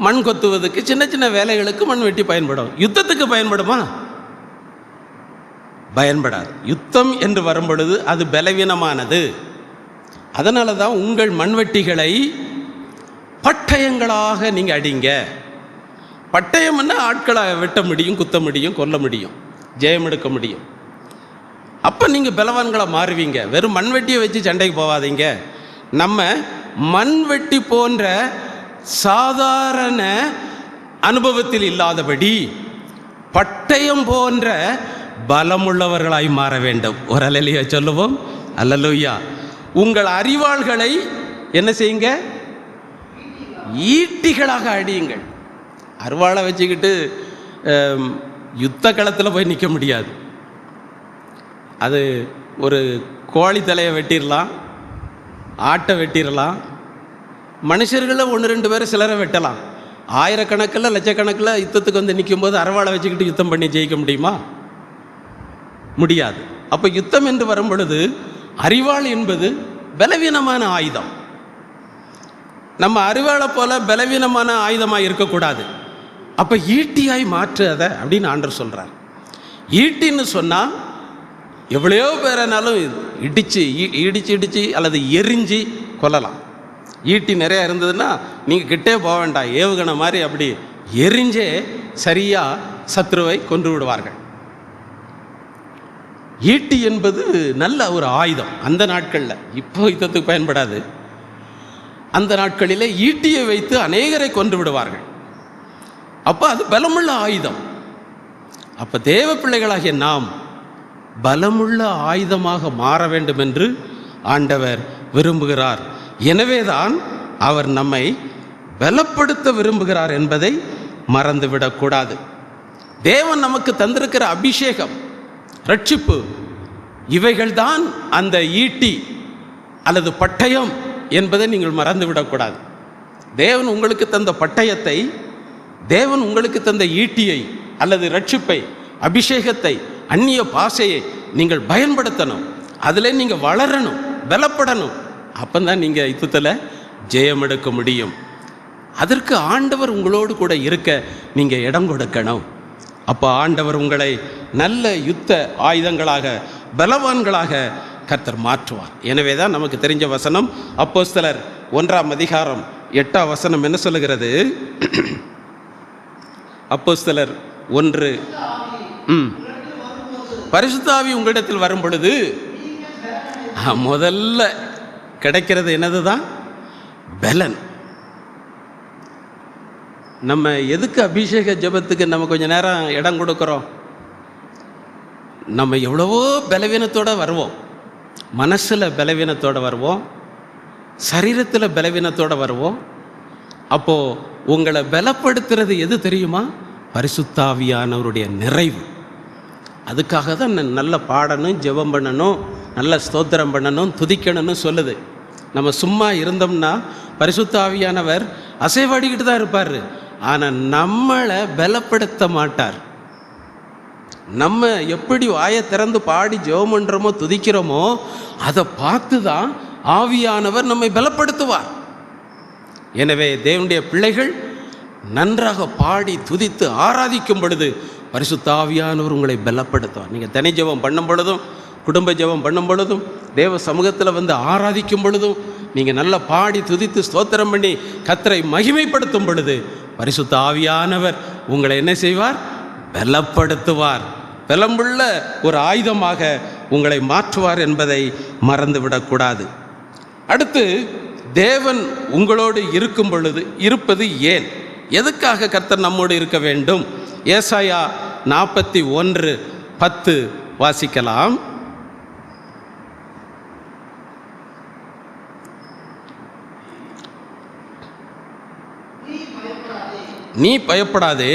மண் கொத்துவதுக்கு, சின்ன சின்ன வேலைகளுக்கு மண்வெட்டி பயன்படும். யுத்தத்துக்கு பயன்படுமா? பயன்படாது. யுத்தம் என்று வரும் பொழுது அது பலவீனமானது. அதனால தான் உங்கள் மண்வெட்டிகளை பட்டயங்களாக நீங்கள் அடிங்க. பட்டயம்னா ஆட்களை வெட்ட முடியும், குத்த முடியும், கொல்ல முடியும், ஜெயம் எடுக்க முடியும். அப்போ நீங்கள் பலவான்களாக மாறுவீங்க. வெறும் மண்வெட்டியை வச்சு சண்டைக்கு போகாதீங்க. நம்ம மண்வெட்டி போன்ற சாதாரண அனுபவத்தில் இல்லாதபடி பட்டயம் போன்ற பலமுள்ளவர்களாய் மாற வேண்டும். ஒரு அல்லேலூயா சொல்லுவோம். அல்லேலூயா. உங்கள் அறிவாள்களை என்ன செய்யுங்க? ஈட்டிகளாக அடியுங்கள். அருவாளை வச்சுக்கிட்டு யுத்த களத்தில் போய் நிற்க முடியாது. அது ஒரு கோழி தலையை வெட்டிடலாம், ஆட்டை வெட்டிடலாம், மனுஷர்களில் 1-2 பேர் சிலரை வெட்டலாம். ஆயிரக்கணக்கில் லட்சக்கணக்கில் யுத்தத்துக்கு வந்து நிற்கும்போது அருவாளை வச்சுக்கிட்டு யுத்தம் பண்ணி ஜெயிக்க முடியுமா? முடியாது. அப்போ யுத்தம் என்று வரும் பொழுது அறிவாள் என்பது பலவீனமான ஆயுதம். நம்ம அறிவாளை போல பலவீனமான ஆயுதமாக இருக்கக்கூடாது. அப்போ ஈட்டியாய் மாற்று அதை அப்படின்னு ஆண்டவர் சொல்கிறார். ஈட்டின்னு சொன்னால் எவ்வளையோ பேரனாலும் இடித்து இடித்து அல்லது எரிஞ்சு கொல்லலாம். ஈட்டி நிறையா இருந்ததுன்னா நீங்கள் கிட்டே போக வேண்டாம், ஏவுகணை மாதிரி அப்படி எரிஞ்சே சரியாக சத்ருவை கொன்று விடுவார்கள். ஈட்டி என்பது நல்ல ஒரு ஆயுதம். அந்த நாட்களில், இப்போ யுத்தத்துக்கு பயன்படாது, அந்த நாட்களிலே ஈட்டியை வைத்து அநேகரை கொன்று விடுவார்கள். அப்போ அது பலமுள்ள ஆயுதம். அப்போ தேவ பிள்ளைகளாகிய நாம் பலமுள்ள ஆயுதமாக மாற வேண்டும் என்று ஆண்டவர் விரும்புகிறார். எனவேதான் அவர் நம்மை பலப்படுத்த விரும்புகிறார் என்பதை மறந்துவிடக்கூடாது. தேவன் நமக்கு தந்திருக்கிற அபிஷேகம், ரட்சிப்பு, இவைகள்தான் அந்த ஈட்டி அல்லது பட்டயம் என்பதை நீங்கள் மறந்துவிடக்கூடாது. தேவன் உங்களுக்கு தந்த பட்டயத்தை, தேவன் உங்களுக்கு தந்த ஈட்டியை அல்லது ரட்சிப்பை, அபிஷேகத்தை, அந்நிய பாசையை நீங்கள் பயன்படுத்தணும். அதில் நீங்கள் வளரணும், பலப்படணும். அப்போதான் நீங்கள் யுத்தத்தில் ஜெயம் எடுக்க முடியும். அதற்கு ஆண்டவர் உங்களோடு கூட இருக்க நீங்கள் இடம் கொடுக்கணும். அப்போ ஆண்டவர் உங்களை நல்ல யுத்த ஆயுதங்களாக, பலவான்களாக கர்த்தர் மாற்றுவார். எனவே தான் நமக்கு தெரிஞ்ச வசனம் அப்போஸ்தலர் 1ஆம் அதிகாரம் 8ஆம் வசனம் என்ன சொல்லுகிறது? அப்போஸ்தலர் 1, பரிசுத்த ஆவி உங்களிடத்தில் வரும் பொழுது முதல்ல கிடைக்கிறது என்னது தான்? பலன். நம்ம எதுக்கு அபிஷேக ஜெபத்துக்கு நம்ம கொஞ்சம் நேரம் இடம் கொடுக்குறோம்? நம்ம எவ்வளவோ பலவீனத்தோடு வருவோம், மனசில் பலவீனத்தோடு வருவோம், சரீரத்தில் பலவீனத்தோடு வருவோம். அப்போது உங்களை பலப்படுத்துறது எது தெரியுமா? பரிசுத்த ஆவியானவருடைய நிறைவு. அதுக்காக தான் நல்ல பாடணும், ஜெபம் பண்ணணும், நல்ல ஸ்தோத்திரம் பண்ணணும், துதிக்கணும்னு சொல்லுது. நம்ம சும்மா இருந்தோம்னா பரிசுத்த ஆவியானவர் அசைவாடிக்கிட்டு தான் இருப்பார். ஆனால் நம்மளை பலப்படுத்த மாட்டார். நம்ம எப்படி வாயை திறந்து பாடி ஜெபம் பண்ணுறோமோ, துதிக்கிறோமோ, அதை பார்த்து தான் ஆவியானவர் நம்மை பலப்படுத்துவார். எனவே தேவனுடைய பிள்ளைகள் நன்றாக பாடி துதித்து ஆராதிக்கும் பொழுது பரிசுத்த ஆவியானவர் உங்களை பலப்படுத்துவார். நீங்கள் தனி ஜெபம் பண்ணும் பொழுதும், குடும்ப ஜெபம் பண்ணும் பொழுதும், தேவ சமூகத்தில் வந்து ஆராதிக்கும் பொழுதும், நீங்கள் நல்லா பாடி துதித்து ஸ்தோத்திரம் பண்ணி கர்த்தரை மகிமைப்படுத்தும் பொழுது பரிசுத்த ஆவியானவர் உங்களை என்ன செய்வார்? பலப்படுத்துவார். பலமுள்ள ஒரு ஆயுதமாக உங்களை மாற்றுவார் என்பதை மறந்துவிடக்கூடாது. அடுத்து தேவன் உங்களோடு இருக்கும் பொழுது இருப்பது ஏன்? எதுக்காக கர்த்தர் நம்மோடு இருக்க வேண்டும்? ஏசாயா 41:10 வாசிக்கலாம். நீ பயப்படாதே,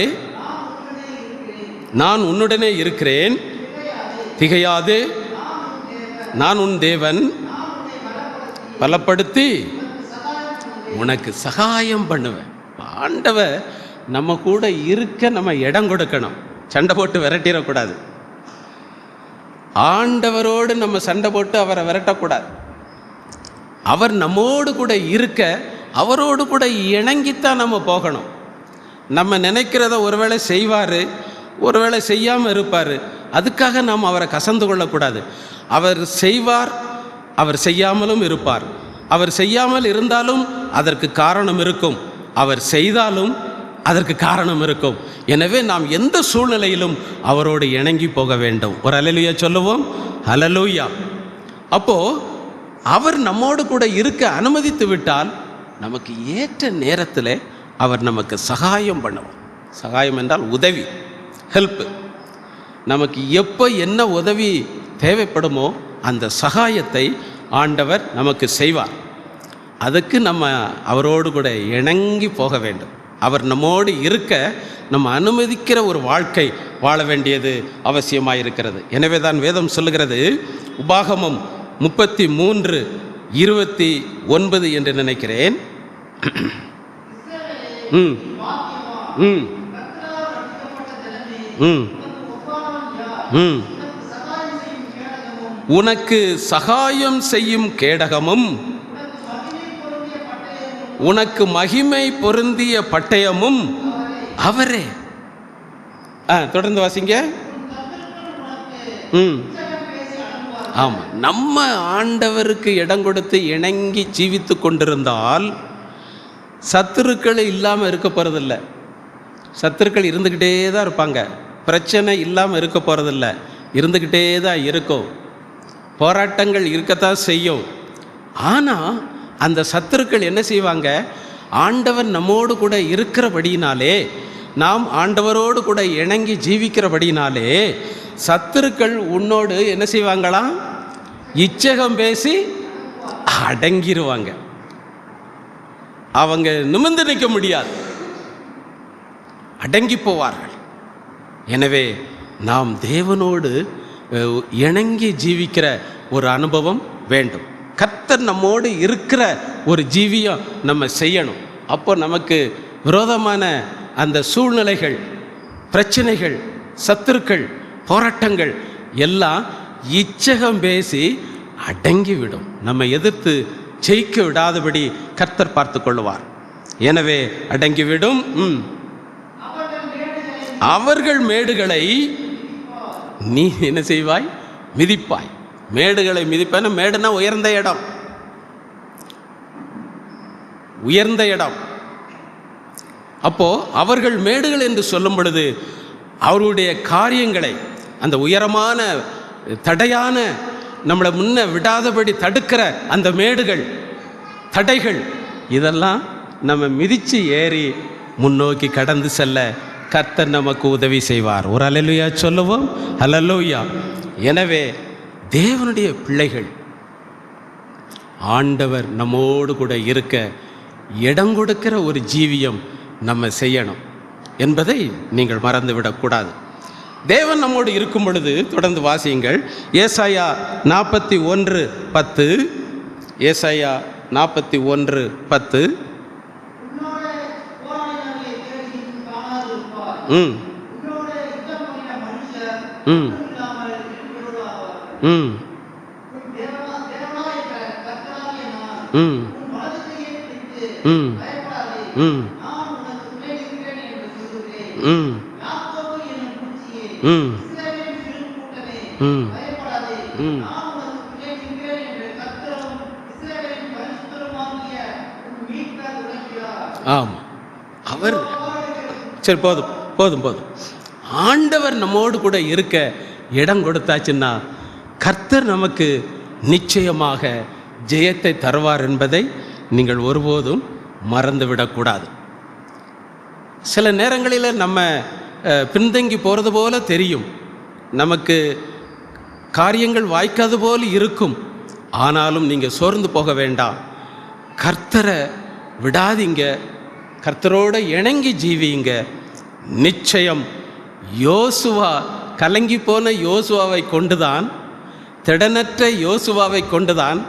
நான் உன்னுடனே இருக்கிறேன், திகையாதே, நான் உன் தேவன், பலப்படுத்தி உனக்கு சகாயம் பண்ணுவேன். ஆண்டவர் நம்ம கூட இருக்க நம்ம இடம் கொடுக்கணும். சண்டை போட்டு விரட்டிடக்கூடாது. ஆண்டவரோடு நம்ம சண்டை போட்டு அவரை விரட்டக்கூடாது. அவர் நம்மோடு கூட இருக்க அவரோடு கூட இணங்கித்தான் நம்ம போகணும். நம்ம நினைக்கிறத ஒருவேளை செய்வார், ஒருவேளை செய்யாமல் இருப்பார். அதுக்காக நாம் அவரை கசந்து கொள்ளக்கூடாது. அவர் செய்வார், அவர் செய்யாமலும் இருப்பார். அவர் செய்யாமல் இருந்தாலும் அதற்கு காரணம் இருக்கும், அவர் செய்தாலும் அதற்கு காரணம் இருக்கும். எனவே நாம் எந்த சூழ்நிலையிலும் அவரோடு இணங்கி போக வேண்டும். ஒரு அல்லேலூயா சொல்லுவோம். அல்லேலூயா. அப்போது அவர் நம்மோடு கூட இருக்க அனுமதித்து விட்டால் நமக்கு ஏற்ற நேரத்தில் அவர் நமக்கு சகாயம் பண்ணுவார். சகாயம் என்றால் உதவி, ஹெல்ப்பு. நமக்கு எப்போ என்ன உதவி தேவைப்படுமோ அந்த சகாயத்தை ஆண்டவர் நமக்கு செய்வார். அதுக்கு நம்ம அவரோடு கூட இணங்கி போக வேண்டும். அவர் நம்மோடு இருக்க நம்ம அனுமதிக்கிற ஒரு வாழ்க்கை வாழ வேண்டியது அவசியமாக இருக்கிறது. எனவே தான் வேதம் சொல்லுகிறது, உபாகமம் 33:29 என்று நினைக்கிறேன். உனக்கு சகாயம் செய்யும் கேடகமும் உனக்கு மகிமை பொருந்திய பட்டயமும் அவரே. தொடர்ந்து வாசிங்க. ஆமாம், நம்ம ஆண்டவருக்கு இடம் கொடுத்து இணங்கி ஜீவித்து கொண்டிருந்தால் சத்துருக்கள் இல்லாமல் இருக்க போகிறதில்ல. சத்துருக்கள் இருந்துக்கிட்டே தான் இருப்பாங்க. பிரச்சனை இல்லாமல் இருக்க போகிறதில்ல, இருந்துக்கிட்டே தான் இருக்கும். போராட்டங்கள் இருக்கத்தான் செய்யும். ஆனால் அந்த சத்துருக்கள் என்ன செய்வாங்க? ஆண்டவர் நம்மோடு கூட இருக்கிறபடினாலே, நாம் ஆண்டவரோடு கூட இணங்கி ஜீவிக்கிறபடினாலே சத்துருக்கள் உன்னோடு என்ன செய்வாங்களாம்? இச்சகம் பேசி அடங்கிடுவாங்க. அவங்க நிமிர்ந்து நிற்க முடியாது, அடங்கி போவார்கள். எனவே நாம் தேவனோடு இணங்கி ஜீவிக்கிற ஒரு அனுபவம் வேண்டும். கர்த்தர் நம்மோடு இருக்கிற ஒரு ஜீவியம் நம்ம செய்யணும். அப்போ நமக்கு விரோதமான அந்த சூழ்நிலைகள், பிரச்சனைகள், சத்துருக்கள், போராட்டங்கள் எல்லாம் இச்சகம் பேசி அடங்கிவிடும். நம்ம எதிர்த்து ஜெயிக்க விடாதபடி கர்த்தர் பார்த்து கொள்ளுவார். எனவே அடங்கிவிடும். அவர்கள் மேடுகளை நீ என்ன செய்வாய்? மிதிப்பாய். மேடுகளை மிதிப்பான, மேடுனா உயர்ந்த இடம், உயர்ந்த இடம். அப்போ அவர்கள் மேடுகள் என்று சொல்லும் பொழுது அவருடைய காரியங்களை, அந்த உயரமான தடையான நம்மளை முன்ன விடாதபடி தடுக்கிற அந்த மேடுகள், தடைகள், இதெல்லாம் நம்ம மிதித்து ஏறி முன்னோக்கி கடந்து செல்ல கர்த்தர் நமக்கு உதவி செய்வார். ஒரு அல்லேலூயா சொல்லுவோம். அல்லேலூயா. எனவே தேவனுடைய பிள்ளைகள் ஆண்டவர் நம்மோடு கூட இருக்க இடம் கொடுக்கிற ஒரு ஜீவியம் நம்ம செய்யணும் என்பதை நீங்கள் மறந்துவிடக்கூடாது. தேவன் நம்மோடு இருக்கும் பொழுது தொடர்ந்து வாசியுங்கள். ஏசாயா 41:10. ஏசாயா 41:10. ஆமாம், அவர் சரி, போதும் போதும் போதும். ஆண்டவர் நம்மோடு கூட இருக்க இடம் கொடுத்தாச்சுன்னா கர்த்தர் நமக்கு நிச்சயமாக ஜெயத்தை தருவார் என்பதை நீங்கள் ஒருபோதும் மறந்துவிடக்கூடாது. சில நேரங்களில் நம்ம பின்தங்கி போகிறது போல தெரியும், நமக்கு காரியங்கள் வாய்க்காது போல் இருக்கும். ஆனாலும் நீங்கள் சோர்ந்து போக வேண்டாம். கர்த்தரை விடாதீங்க, கர்த்தரோடு இணங்கி ஜீவிங்க. நிச்சயம் யோசுவா, கலங்கி போன யோசுவாவை கொண்டுதான், திடனற்ற யோசுவாவை கொண்டுதான்,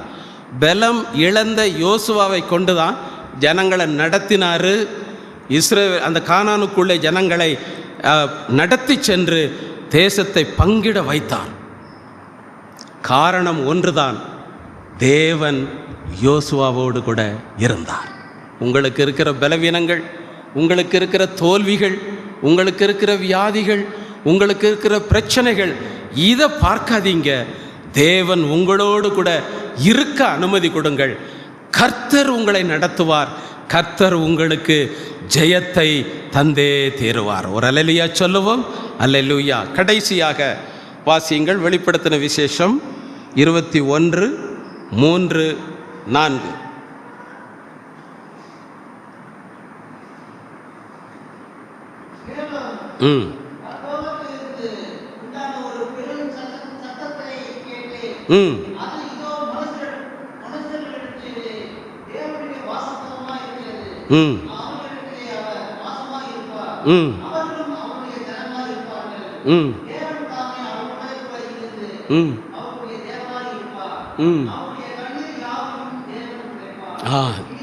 பலம் இழந்த யோசுவாவை கொண்டுதான் ஜனங்களை நடத்தினார். இஸ்ரவேல் அந்த கானானுக்குள்ளே ஜனங்களை நடத்தி சென்று தேசத்தை பங்கிட வைத்தார். காரணம் ஒன்றுதான், தேவன் யோசுவாவோடு கூட இருந்தார். உங்களுக்கு இருக்கிற பலவீனங்கள், உங்களுக்கு இருக்கிற தோல்விகள், உங்களுக்கு இருக்கிற வியாதிகள், உங்களுக்கு இருக்கிற பிரச்சனைகள், இதை பார்க்காதீங்க. தேவன் உங்களோடு கூட இருக்க அனுமதி கொடுங்கள். கர்த்தர் உங்களை நடத்துவார். கர்த்தர் உங்களுக்கு ஜெயத்தை தந்தே தீருவார். ஒரு அல்லேலூயா சொல்லுவோம். அல்லேலூயா. கடைசியாக வாசியுங்கள் வெளிப்படுத்தின விசேஷம் 21:3-4.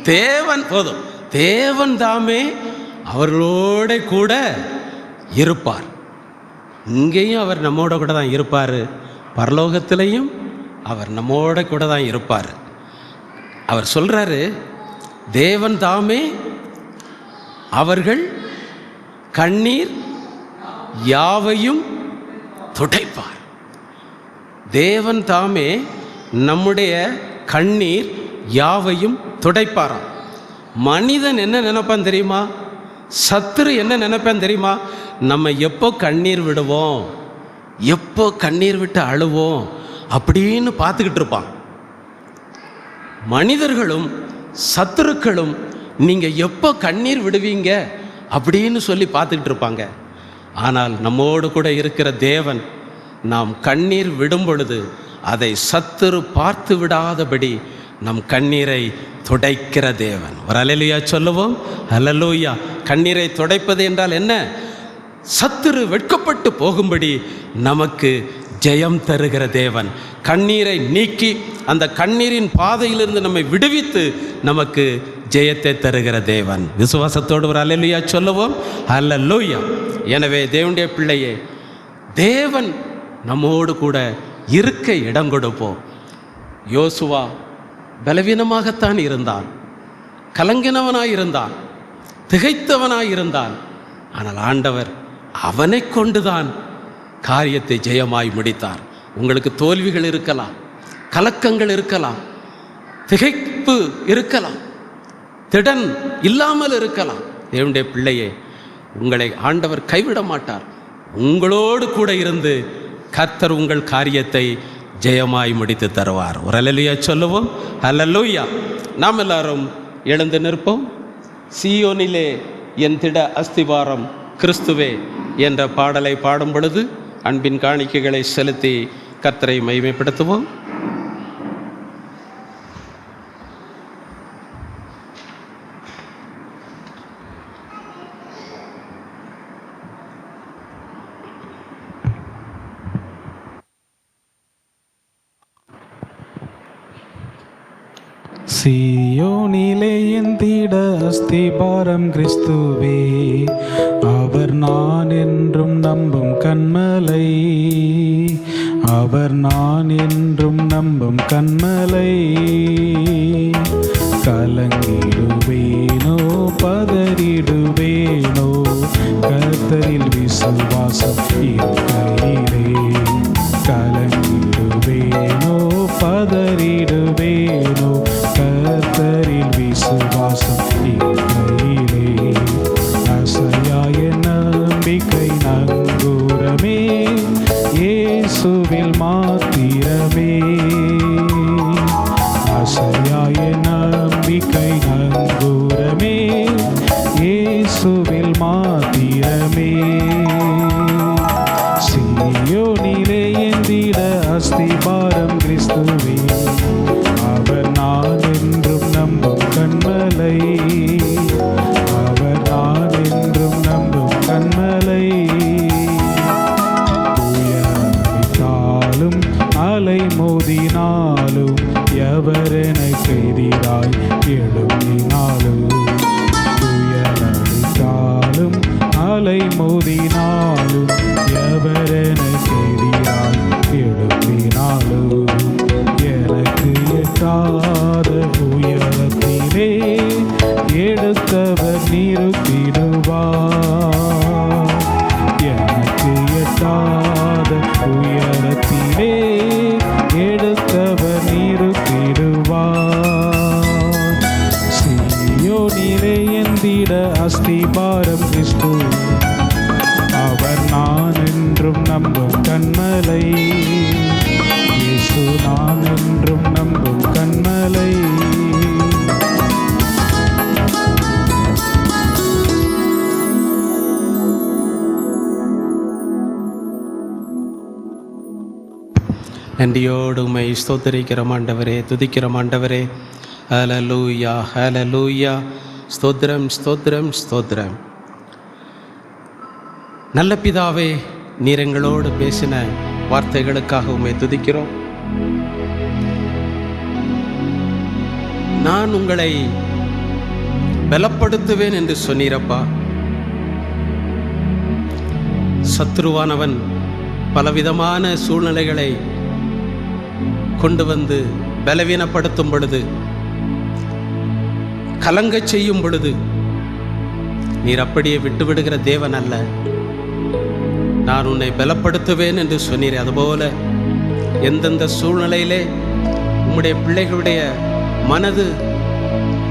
தேவன் போதும், தேவன் தாமே அவர்களோட கூட இருப்பார். இங்கேயும் அவர் நம்மோட கூட தான் இருப்பார், பரலோகத்திலையும் அவர் நம்மோட கூட தான் இருப்பார். அவர் சொல்கிறாரு, தேவன் தாமே அவர்கள் கண்ணீர் யாவையும் துடைப்பார். தேவன் தாமே நம்முடைய கண்ணீர் யாவையும் துடைப்பாராம். மனிதன் என்ன நினைப்பான் தெரியுமா? சத்துரு என்ன நினைப்பான் தெரியுமா? நம்ம எப்போ கண்ணீர் விடுவோம், எப்போ கண்ணீர் விட்டு அழுவோம் அப்படின்னு பார்த்துக்கிட்டு இருப்பான். மனிதர்களும் சத்துருக்களும் நீங்கள் எப்போ கண்ணீர் விடுவீங்க அப்படின்னு சொல்லி பார்த்துக்கிட்டு இருப்பாங்க. ஆனால் நம்மோடு கூட இருக்கிற தேவன், நாம் கண்ணீர் விடும் பொழுது அதை சத்துரு பார்த்து விடாதபடி நம் கண்ணீரை துடைக்கிற தேவன். ஒரு அல்லேலூயா சொல்லுவோம். அல்லேலூயா. கண்ணீரை துடைப்பது என்றால் என்ன? சத்துரு வெட்கப்பட்டு போகும்படி நமக்கு ஜெயம் தருகிற தேவன். கண்ணீரை நீக்கி அந்த கண்ணீரின் பாதையிலிருந்து நம்மை விடுவித்து நமக்கு ஜெயத்தை தருகிற தேவன். விசுவாசத்தோடு ஒரு அல்லேலூயா சொல்லுவோம். அல்லேலூயா. எனவே தேவனுடைய பிள்ளையே, தேவன் நம்மோடு கூட இருக்க இடம் கொடுப்போம். யோசுவா பலவீனமாகத்தான் இருந்தான், கலங்கினவனாயிருந்தான், திகைத்தவனாயிருந்தான். ஆனால் ஆண்டவர் அவனை கொண்டுதான் காரியத்தை ஜெயமாய் முடித்தார். உங்களுக்கு தோல்விகள் இருக்கலாம், கலக்கங்கள் இருக்கலாம், திகைப்பு இருக்கலாம், திடன் இல்லாமல் இருக்கலாம். தேவனுடைய பிள்ளையே, உங்களை ஆண்டவர் கைவிட மாட்டார். உங்களோடு கூட இருந்து கர்த்தர் உங்கள் காரியத்தை ஜெயமாய் முடித்து தருவார். ஒரு அல்லேலூயா சொல்லுவோம். அல்லேலூயா. நாம் எல்லாரும் எழுந்து நிற்போம். சீயோனிலே என் திட அஸ்திவாரம் கிறிஸ்துவே என்ற பாடலை பாடும் பொழுது அன்பின் காணிக்கைகளை செலுத்தி கர்த்தரை மகிமைப்படுத்துவோம். சீயோனிலே எந்திட அஸ்திபாரம் கிறிஸ்துவே, அவர் நான் என்றும் நம்பும் கண்மலை, அவர் நான் என்றும் நம்பும் கண்மலை. கலங்கிடுவேனோ பதறிடுவேனோ, கர்த்தரில் விசுவாசம் இருக்கையிலே. கலங்கிடுவேனோ பதறிடுவேனோ, கர்த்தரில் விசுவாசம் இருக்கையிலே. அசையாய நம்பிக்கை நங்கூரமே, இயேசுவில் மாத்திரமே. அசையாய நம்பிக்கை எடுத்தவர் நிறுத்திடுவார். எனக்கு எட்டாத உயரத்திலே எடுத்தவர் நிறுத்திடுவார். சீயோனிலே எந்திட அஸ்திபாரம் கிறிஸ்து, அவர் நான் என்றும் நம்பும் கண்மலை. இயேசு நான் என்றும் நம்பும் கண்மலை. நன்றியோடு உம்மை ஸ்தோத்திரிக்கிறோம் ஆண்டவரே, துதிக்கிறோம் ஆண்டவரே. ஹல்லேலூயா, ஹல்லேலூயா. ஸ்தோத்திரம், ஸ்தோத்திரம், ஸ்தோத்திரம். நல்ல பிதாவே, நீர் எங்களோடு பேசின வார்த்தைகளுக்காக உம்மை துதிக்கிறோம். நான் உங்களை பலப்படுத்துவேன் என்று சொன்னீரப்பா. சத்ருவானவன் பலவிதமான சூழ்நிலைகளை கொண்டு வந்து பலவீனப்படுத்தும் பொழுது, கலங்கச் செய்யும் பொழுது நீர் அப்படியே விட்டுவிடுகிற தேவன் அல்ல. நான் உன்னை பலப்படுத்துவேன் என்று சொன்னீரே, அதுபோல எந்தெந்த சூழ்நிலையிலே உம்முடைய பிள்ளைகளுடைய மனது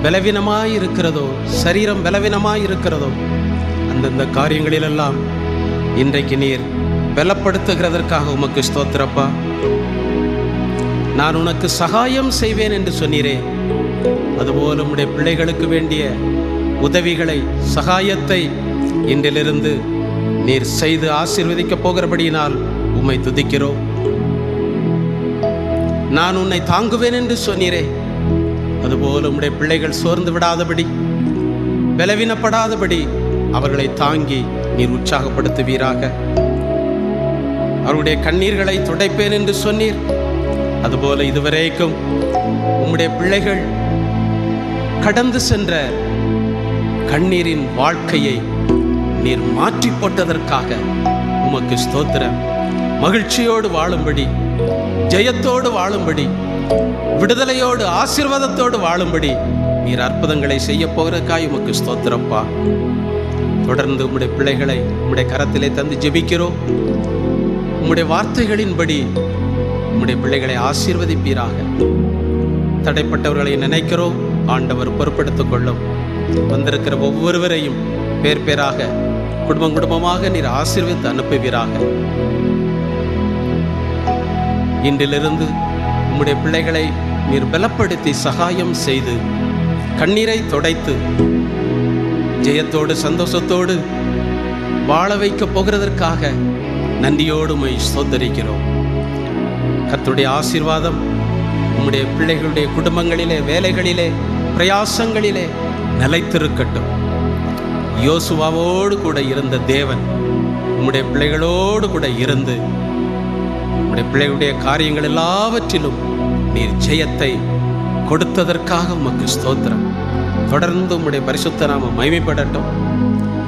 பலவீனமாய் இருக்கிறதோ, சரீரம் பலவீனமாய் இருக்கிறதோ, அந்தந்த காரியங்களிலெல்லாம் இன்றைக்கு நீர் பலப்படுத்துகிறதற்காக உமக்கு ஸ்தோத்திரப்பா. நான் உனக்கு சகாயம் செய்வேன் என்று சொன்னீரே, அதுபோல உம்முடைய பிள்ளைகளுக்கு வேண்டிய உதவிகளை, சகாயத்தை இன்றிலிருந்து நீர் செய்து ஆசீர்வதிக்கப் போகிறபடியினால் உம்மை துதிக்கிறோம். நான் உன்னை தாங்குவேன் என்று சொன்னீரே, அதுபோல உம்முடைய பிள்ளைகள் சோர்ந்து விடாதபடி, பலவீனப்படாதபடி அவர்களை தாங்கி நீர் உற்சாகப்படுத்துவீராக. அவருடைய கண்ணீர்களை துடைப்பேன் என்று சொன்னீர். அதுபோல இதுவரைக்கும் உம்முடைய பிள்ளைகள் கடந்து சென்ற கண்ணீரின் வாழ்க்கையை நீர் மாற்றி போட்டதற்காக உமக்கு ஸ்தோத்திரம். மகிழ்ச்சியோடு வாழும்படி, ஜெயத்தோடு வாழும்படி, விடுதலையோடு ஆசீர்வாதத்தோடு வாழும்படி நீர் அற்புதங்களை செய்ய போகிறதுக்காக உமக்கு ஸ்தோத்திரப்பா. தொடர்ந்து உம்முடைய பிள்ளைகளை உம்முடைய கரத்திலே தந்து ஜெபிக்கிறோம். உம்முடைய வார்த்தைகளின்படி உம்முடைய பிள்ளைகளை ஆசீர்வதிப்பீராக. தடைப்பட்டவர்களை நினைக்கிறோம், ஆண்டவர் பொறுப்பெடுத்துக் கொள்ளும். வந்திருக்கிற ஒவ்வொருவரையும் பேர் பேராக, குடும்பம் குடும்பமாக நீர் ஆசீர்வதித்து அனுப்புவீராக. இன்றிலிருந்து உம்முடைய பிள்ளைகளை நீர் பலப்படுத்தி சகாயம் செய்து கண்ணீரை துடைத்து ஜெயத்தோடு சந்தோஷத்தோடு வாழ வைக்கப் போகிறதற்காக நன்றியோடு உம்மை ஸ்தோத்திரிக்கிறோம். கர்த்தருடைய ஆசீர்வாதம் உம்முடைய பிள்ளைகளுடைய குடும்பங்களிலே, வேலைகளிலே, பிரயாசங்களிலே நிலைத்திருக்கட்டும். யோசுவாவோடு கூட இருந்த தேவன் உம்முடைய பிள்ளைகளோடு கூட இருந்து உம்முடைய பிள்ளைகளுடைய காரியங்கள் எல்லாவற்றிலும் நீர் ஜெயத்தை கொடுத்ததற்காக உமக்கு ஸ்தோத்திரம். தொடர்ந்து உம்முடைய பரிசுத்த நாமம் மகிமைப்படட்டும்.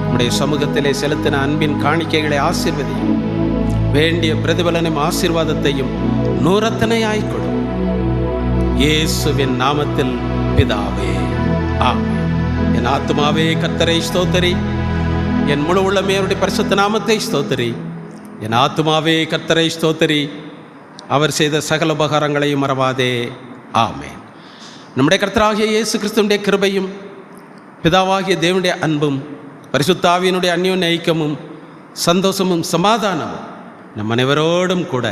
உம்முடைய சமூகத்திலே செலுத்தின அன்பின் காணிக்கைகளை ஆசீர்வதியும். வேண்டிய பிரதிபலனையும் ஆசீர்வாதத்தையும் நூறத்தனையாய் கொடும். இயேசுவின் நாமத்தில் பிதாவே, ஆமென். என் ஆத்துமாவே கர்த்தரை ஸ்தோத்திரி, என் முழு உள்ளமே அவருடைய பரிசுத்த நாமத்தை ஸ்தோத்திரி. என் ஆத்துமாவே கர்த்தரை ஸ்தோத்திரி, அவர் செய்த சகல உபகாரங்களையும் மறவாதே. ஆமென். நம்முடைய கர்த்தராகிய இயேசு கிறிஸ்துவினுடைய கிருபையும், பிதாவாகிய தேவனுடைய அன்பும், பரிசுத்த ஆவியினுடைய அந்யோன்ய ஐக்கியமும், சந்தோஷமும் சமாதானமும் நம் அனைவரோடும் கூட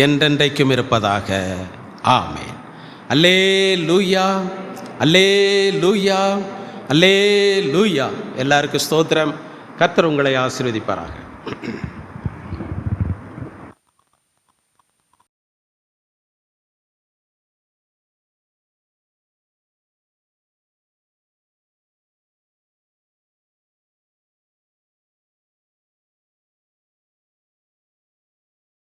என்றென்றைக்கும் இருப்பதாக. ஆமென். அல்லேலூயா, அல்லேலூயா, அல்லேலூயா. எல்லாருக்கும் ஸ்தோத்திரம். கர்த்தர் உங்களை ஆசீர்வதிப்பாராக.